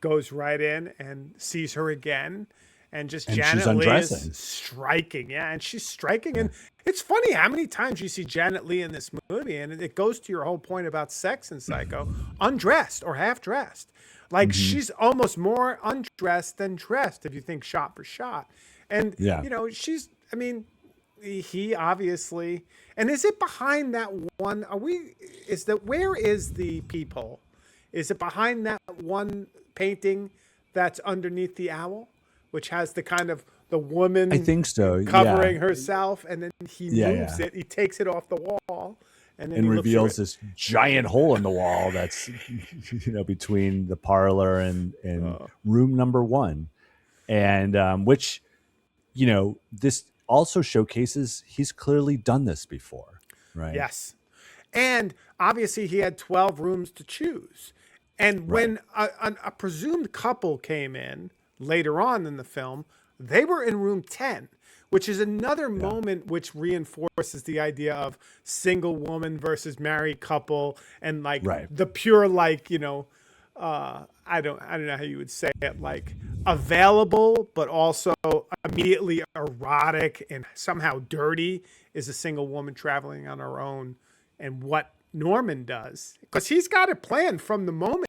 goes right in and sees her again. And just And she's Janet Leigh is undressing. striking. Yeah. And she's striking. Yeah. And it's funny how many times you see Janet Leigh in this movie. And it goes to your whole point about sex in Psycho, undressed or half dressed. Like Hmm. she's almost more undressed than dressed if you think shot for shot. And, Yeah. you know, I mean, he obviously, and is it behind that one? Where is the peephole? Is it behind that one painting that's underneath the owl, which has the kind of the I woman think so. Yeah. covering herself, and then he Yeah. moves Yeah. it, he takes it off the wall, and then And he looks through reveals it. this giant hole in the wall that's between the parlor and room number one. And which, this also showcases he's clearly done this before, right? Yes. And obviously, he had 12 rooms to choose. And Right. when a presumed couple came in later on in the film, they were in room 10, which is another Yeah. moment which reinforces the idea of single woman versus married couple and like Right. the pure, I don't know how you would say it, like available, but also immediately erotic and somehow dirty is a single woman traveling on her own, and what Norman does because he's got it planned from the moment.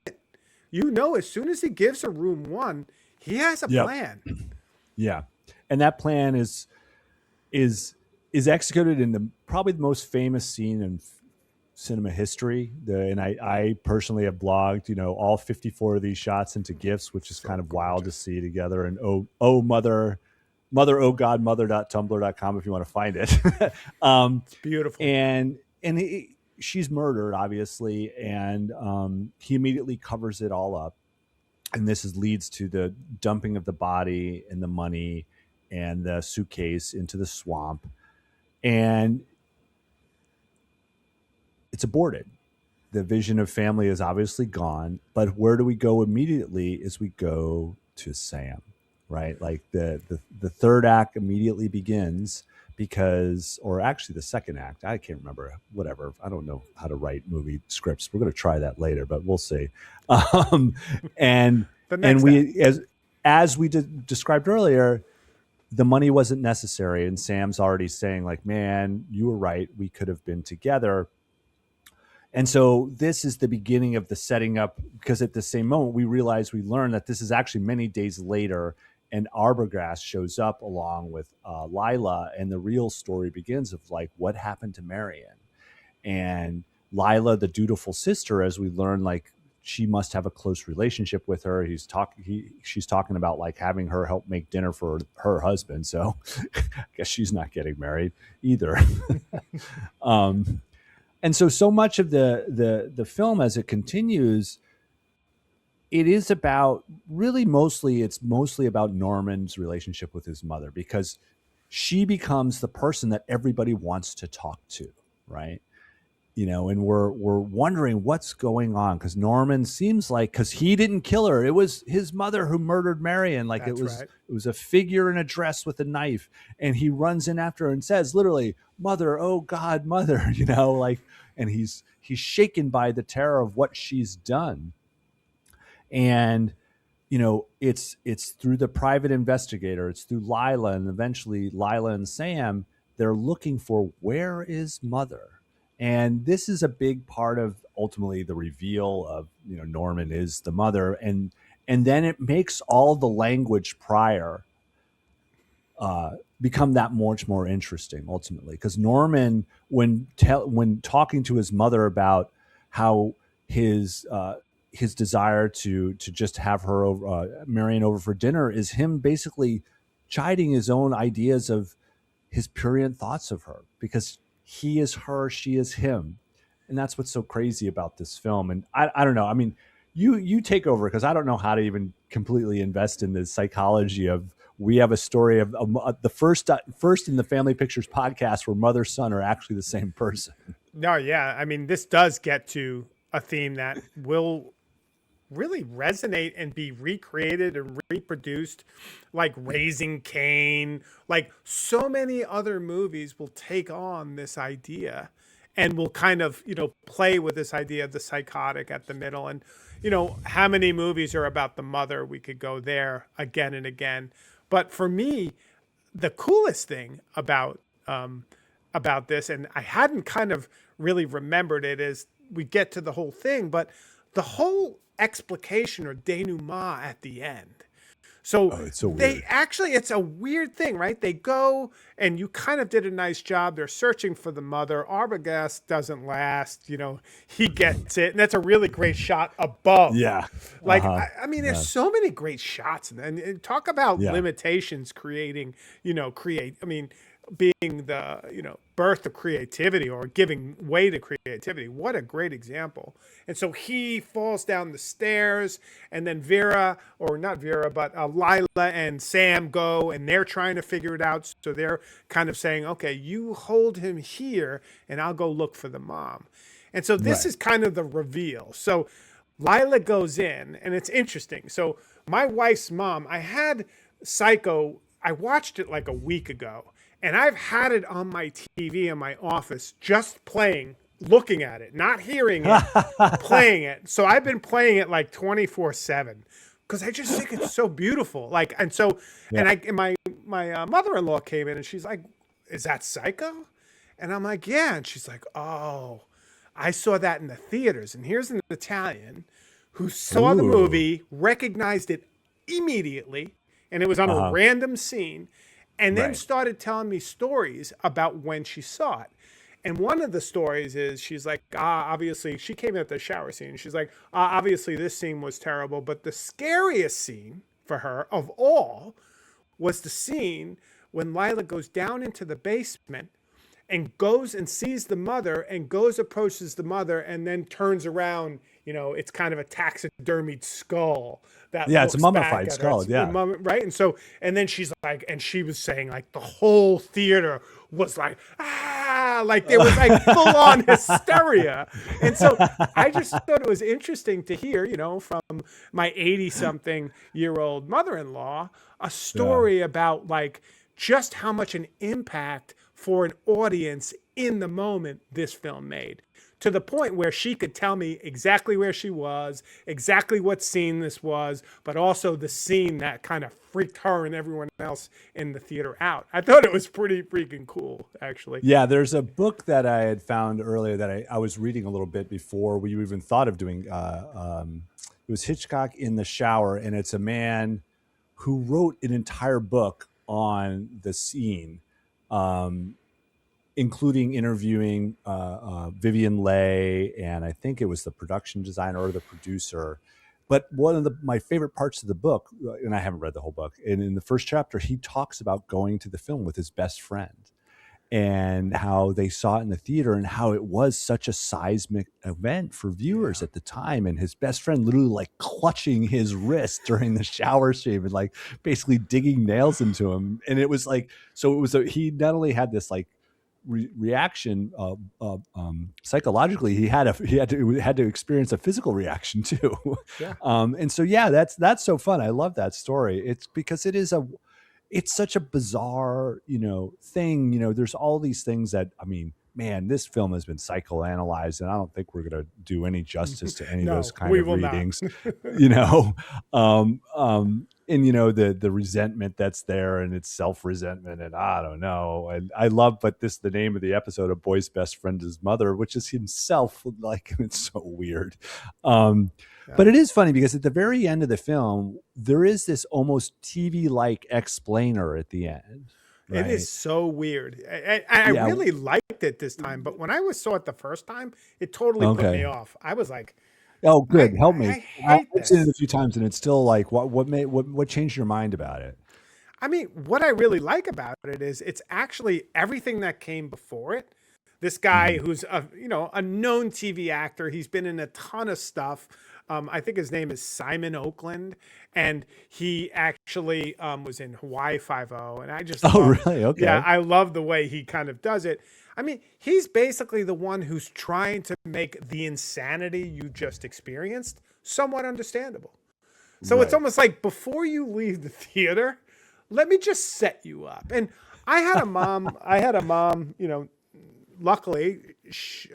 As soon as he gives her room one, he has a Yep. plan. Yeah. And that plan is is executed in the probably the most famous scene in cinema history. I personally have blogged, all 54 of these shots into GIFs, which is So kind of wild to gorgeous. see together. And oh mother, oh God, mother.tumblr.com if you want to find it. um, It's beautiful. and she's murdered, obviously, and he immediately covers it all up. And leads to the dumping of the body and the money and the suitcase into the swamp. And it's aborted. The vision of family is obviously gone, but where do we go immediately is we go to Sam, right? Like the third act immediately begins because, or actually the second act, I can't remember, whatever. I don't know how to write movie scripts. We're going to try that later, but we'll see. Um, and, The and next act. we, as we described earlier, the money wasn't necessary. And Sam's already saying like, man, you were right. We could have been together. And so this is the beginning of the setting up, because at the same moment we learn that this is actually many days later, and Arbogast shows up along with Lila, and the real story begins of like what happened to Marion. And Lila, the dutiful sister, as we learn, like she must have a close relationship with her. She's talking about like having her help make dinner for her husband. So I guess she's not getting married either. um, and so much of the film as it continues, it is about it's mostly about Norman's relationship with his mother, because she becomes the person that everybody wants to talk to, right? And we're wondering what's going on, because Norman seems like, because he didn't kill her, it was his mother who murdered Marion. Like That's right. it was a figure in a dress with a knife, and he runs in after her and says literally, "Mother, oh God, mother," like, and he's shaken by the terror of what she's done. And it's through the private investigator, it's through Lila, and eventually Lila and Sam, they're looking for, where is mother? And this is a big part of ultimately the reveal of, Norman is the mother. And then it makes all the language prior become that much more interesting ultimately, because Norman, when talking to his mother about how his desire to just have her over, Marion over for dinner, is him basically chiding his own ideas of his prurient thoughts of her, because he is her, she is him. And that's what's so crazy about this film. And I don't know, I mean, you take over, because I don't know how to even completely invest in the psychology of, we have a story of the first in the Family Pictures podcast where mother son are actually the same person. No, yeah. I mean, this does get to a theme that will really resonate and be recreated and reproduced, like Raising Cain. Like so many other movies will take on this idea and will kind of, play with this idea of the psychotic at the middle. And, how many movies are about the mother? We could go there again and again. But for me, the coolest thing about this, and I hadn't kind of really remembered it as we get to the whole thing, but the whole explication or denouement at the end. So Oh, it's so they weird. actually, it's a weird thing, right? They go and you kind of did a nice job. They're searching for the mother. Arbogast doesn't last, he gets it. And that's a really great shot above. Yeah. Like, Uh-huh. I mean, there's Yeah. so many great shots. And talk about Yeah. limitations creating, I mean, being the birth of creativity or giving way to creativity. What a great example. And so he falls down the stairs, and then Vera, or not Vera, but Lila and Sam go, and they're trying to figure it out. So they're kind of saying, okay, you hold him here and I'll go look for the mom. And so this Right. is kind of the reveal. So Lila goes in, and it's interesting. So my wife's mom, I had Psycho, I watched it like a week ago, and I've had it on my TV in my office just playing looking at it, not hearing it, playing it. So I've been playing it like 24/7 because I just think it's so beautiful. Like, and so, Yeah. and my mother-in-law came in and she's like, "Is that Psycho?" And I'm like, "Yeah." And she's like, "Oh, I saw that in the theaters." And here's an Italian who saw the Ooh. movie, recognized it immediately, and it was on a Uh-huh. random scene, and then Right. started telling me stories about when she saw it. And one of the stories is she's like, obviously, she came at the shower scene. She's like, obviously, this scene was terrible, but the scariest scene for her of all was the scene when Lila goes down into the basement and goes and sees the mother and goes approaches the mother and then turns around. You know, it's kind of a taxidermied skull that Yeah, it's a looks back mummified at her. skull. It's Yeah. right. And so, and then she's like, and she was saying like the whole theater was like, like there was like full on hysteria. And so I just thought it was interesting to hear, you know, from my 80 something year old mother in law, a Yeah. story about like just how much an impact for an audience in the moment this film made, to the point where she could tell me exactly where she was, exactly what scene this was, but also the scene that kind of freaked her and everyone else in the theater out. I thought it was pretty freaking cool, actually. Yeah, there's a book that I had found earlier that I was reading a little bit before we even thought of doing. It was Hitchcock in the Shower, and it's a man who wrote an entire book on the scene, um, including interviewing Vivian Leigh, and I think it was the production designer or the producer. But one of my favorite parts of the book, and I haven't read the whole book, and in the first chapter, he talks about going to the film with his best friend and how they saw it in the theater and how it was such a seismic event for viewers Yeah. at the time. And his best friend literally like clutching his wrist during the shower scene and like basically digging nails into him. And it was like, so it was, he not only had this like reaction psychologically, he had to experience a physical reaction too. Yeah. And so, yeah, that's so fun. I love that story. It's because it's such a bizarre, thing. There's all these things that, I mean, man, this film has been psychoanalyzed, and I don't think we're going to do any justice to any of those No, kind we of will not. readings, you know. And the resentment that's there, and it's self-resentment, and I don't know. And I love, but the name of the episode, "A Boy's Best Friend Is Mother," which is himself, like, it's so weird. Um, Yeah. but it is funny because at the very end of the film, there is this almost TV-like explainer at the end, It is right? so weird. I Yeah. really liked it this time, but when I saw it the first time, it totally put me Okay. off. I was like, Oh, I, good. Help I me. hate I've seen it this. a few times, and it's still like, what changed your mind about it? I mean, what I really like about it is it's actually everything that came before it. This guy Mhm. who's a known TV actor. He's been in a ton of stuff. I think his name is Simon Oakland, and he actually was in Hawaii Five O. And I just Oh, love, really? yeah, Okay. I love the way he kind of does it. I mean, he's basically the one who's trying to make the insanity you just experienced somewhat understandable. So it's Right. almost like before you leave the theater, let me just set you up. And I had a mom. I had a mom. Luckily, she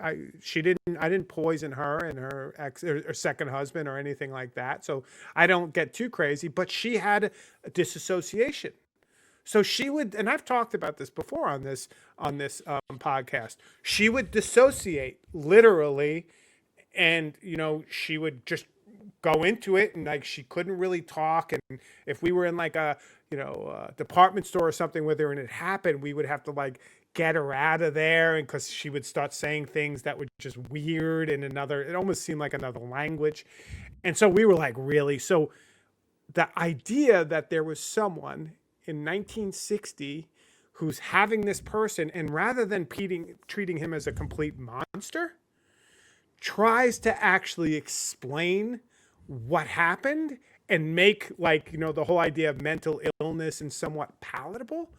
didn't. I didn't poison her and her ex or second husband or anything like that. So I don't get too crazy. But she had a disassociation. So she would, and I've talked about this before on this podcast. She would dissociate literally, and she would just go into it, and like she couldn't really talk. And if we were in like a department store or something with her and it happened, we would have to like get her out of there, and because she would start saying things that were just weird in another, it almost seemed like another language. And so we were like, really? So the idea that there was someone in 1960 who's having this person, and rather than treating him as a complete monster, tries to actually explain what happened and make, like, the whole idea of mental illness and somewhat palatable,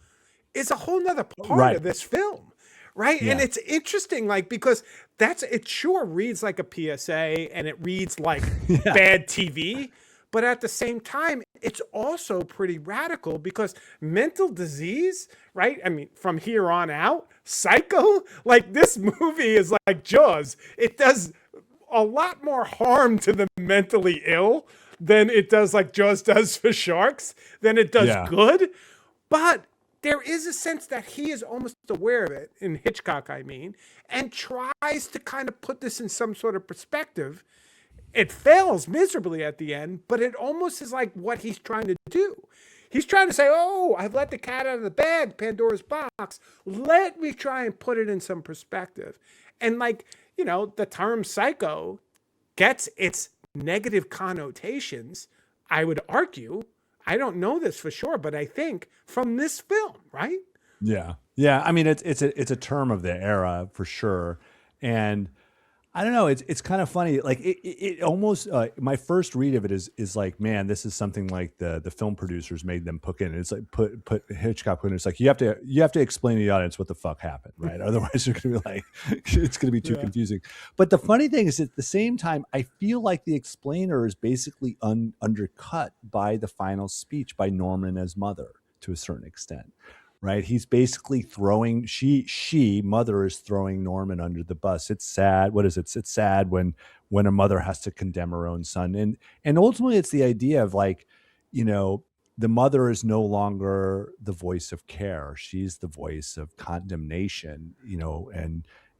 is a whole nother part Right. of this film. Right. And Yeah. it's interesting, like, because it sure reads like a PSA and it reads like Yeah. bad TV, but at the same time, it's also pretty radical because mental disease, right? I mean, from here on out, Psycho, like this movie is like Jaws. It does a lot more harm to the mentally ill than it does like Jaws does for sharks, than it does Yeah. good. But there is a sense that he is almost aware of it, in Hitchcock, I mean, and tries to kind of put this in some sort of perspective. It fails miserably at the end, but it almost is like what he's trying to do. He's trying to say, oh, I've let the cat out of the bag, Pandora's box. Let me try and put it in some perspective. And like, you know, the term psycho gets its negative connotations, I would argue. I don't know this for sure, but I think from this film, right? Yeah. Yeah. I mean, it's a term of the era for sure. And I don't know. It's kind of funny. Like it almost my first read of it is like, man, this is something like the film producers made them put in. It's like put Hitchcock in. It's like you have to explain to the audience what the fuck happened, right? Otherwise, they're gonna be like, it's gonna be too confusing. But the funny thing is, at the same time, I feel like the explainer is basically undercut by the final speech by Norman as mother to a certain extent. Right, he's basically throwing mother is throwing Norman under the bus. It's sad. What is it? It's sad when a mother has to condemn her own son, and ultimately it's the idea of like, you know, the mother is no longer the voice of care. She's the voice of condemnation. You know,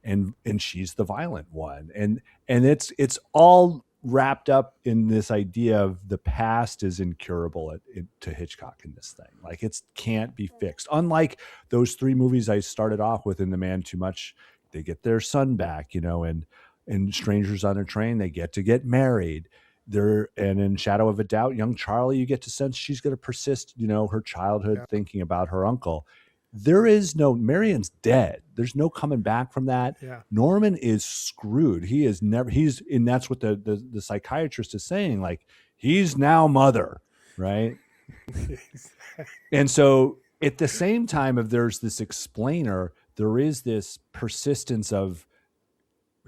and she's the violent one, and it's all wrapped up in this idea of the past is incurable to Hitchcock in this thing. Like it can't be fixed. Unlike those three movies I started off with in The Man Too Much, they get their son back, you know, and in Strangers on a Train, they get married. And in Shadow of a Doubt, young Charlie, you get to sense she's going to persist, you know, her childhood thinking about her uncle. There is no, Marion's dead. There's no coming back from that. Yeah. Norman is screwed. He is never, and that's what the psychiatrist is saying. Like, he's now mother, right? And so at the same time, if there's this explainer, there is this persistence of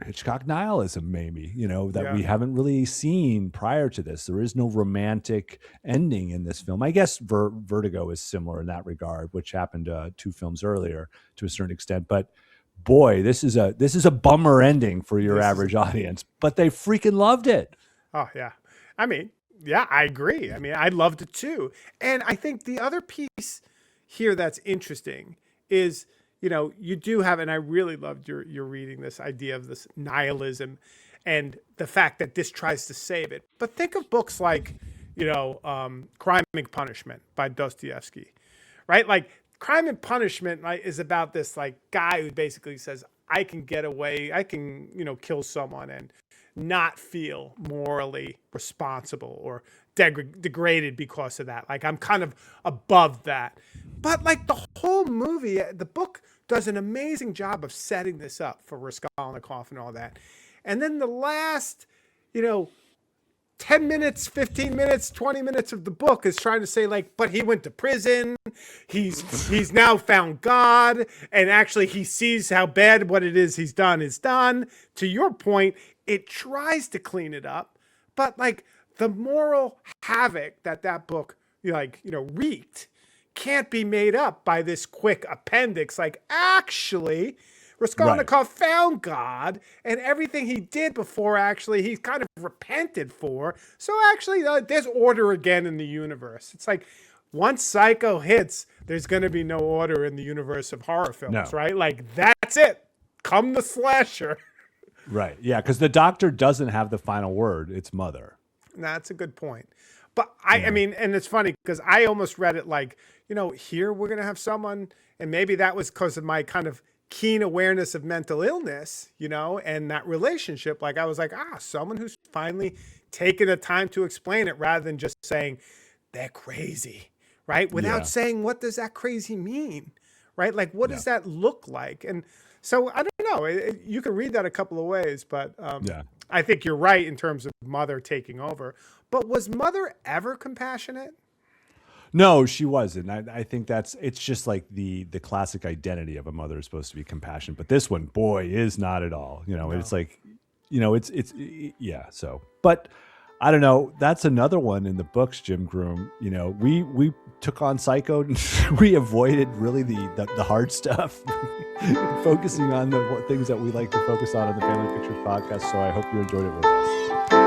Hitchcock nihilism, maybe, you know, that we haven't really seen prior to this. There is no romantic ending in this film. I guess Vertigo is similar in that regard, which happened 2 films earlier to a certain extent. But boy, this is a bummer ending for your average audience, but they freaking loved it. Oh yeah. I mean, yeah, I agree. I mean, I loved it too. And I think the other piece here that's interesting is, you know, you do have, and I really loved your reading this idea of this nihilism and the fact that this tries to save it. But think of books like, you know, Crime and Punishment by Dostoevsky, right? Like Crime and Punishment, right, is about this like guy who basically says, I can get away, I can, you know, kill someone and not feel morally responsible or degraded because of that. Like I'm kind of above that. But like the whole movie, the book does an amazing job of setting this up for Raskolnikov and all that. And then the last, you know, 10 minutes, 15 minutes, 20 minutes of the book is trying to say like, but he went to prison. He's now found God. And actually he sees how bad what it is he's done is done. To your point, it tries to clean it up. But like the moral havoc that book, like, you know, wreaked can't be made up by this quick appendix. Like actually, Raskolnikov found God, and everything he did before, actually, he's kind of repented for. So actually, there's order again in the universe. It's like once Psycho hits, there's going to be no order in the universe of horror films, right? Like that's it. Come the slasher. Right. Yeah, because the doctor doesn't have the final word. It's mother. That's a good point. But I mean, and it's funny because I almost read it like, you know, here we're going to have someone, and maybe that was because of my kind of keen awareness of mental illness, you know, and that relationship. Like I was like, someone who's finally taken the time to explain it rather than just saying they're crazy, right? Without saying, what does that crazy mean? Right? Like, what does that look like? And so I don't know, you can read that a couple of ways, but I think you're right in terms of mother taking over. But was mother ever compassionate? No, she wasn't. I think it's just like the classic identity of a mother is supposed to be compassion, but this one, boy, is not at all. You know, it's like, you know, it's so. But I don't know. That's another one in the books, Jim Groom. You know, we took on Psycho. We avoided really the hard stuff, focusing on the things that we like to focus on the Family Pictures podcast. So I hope you enjoyed it with us.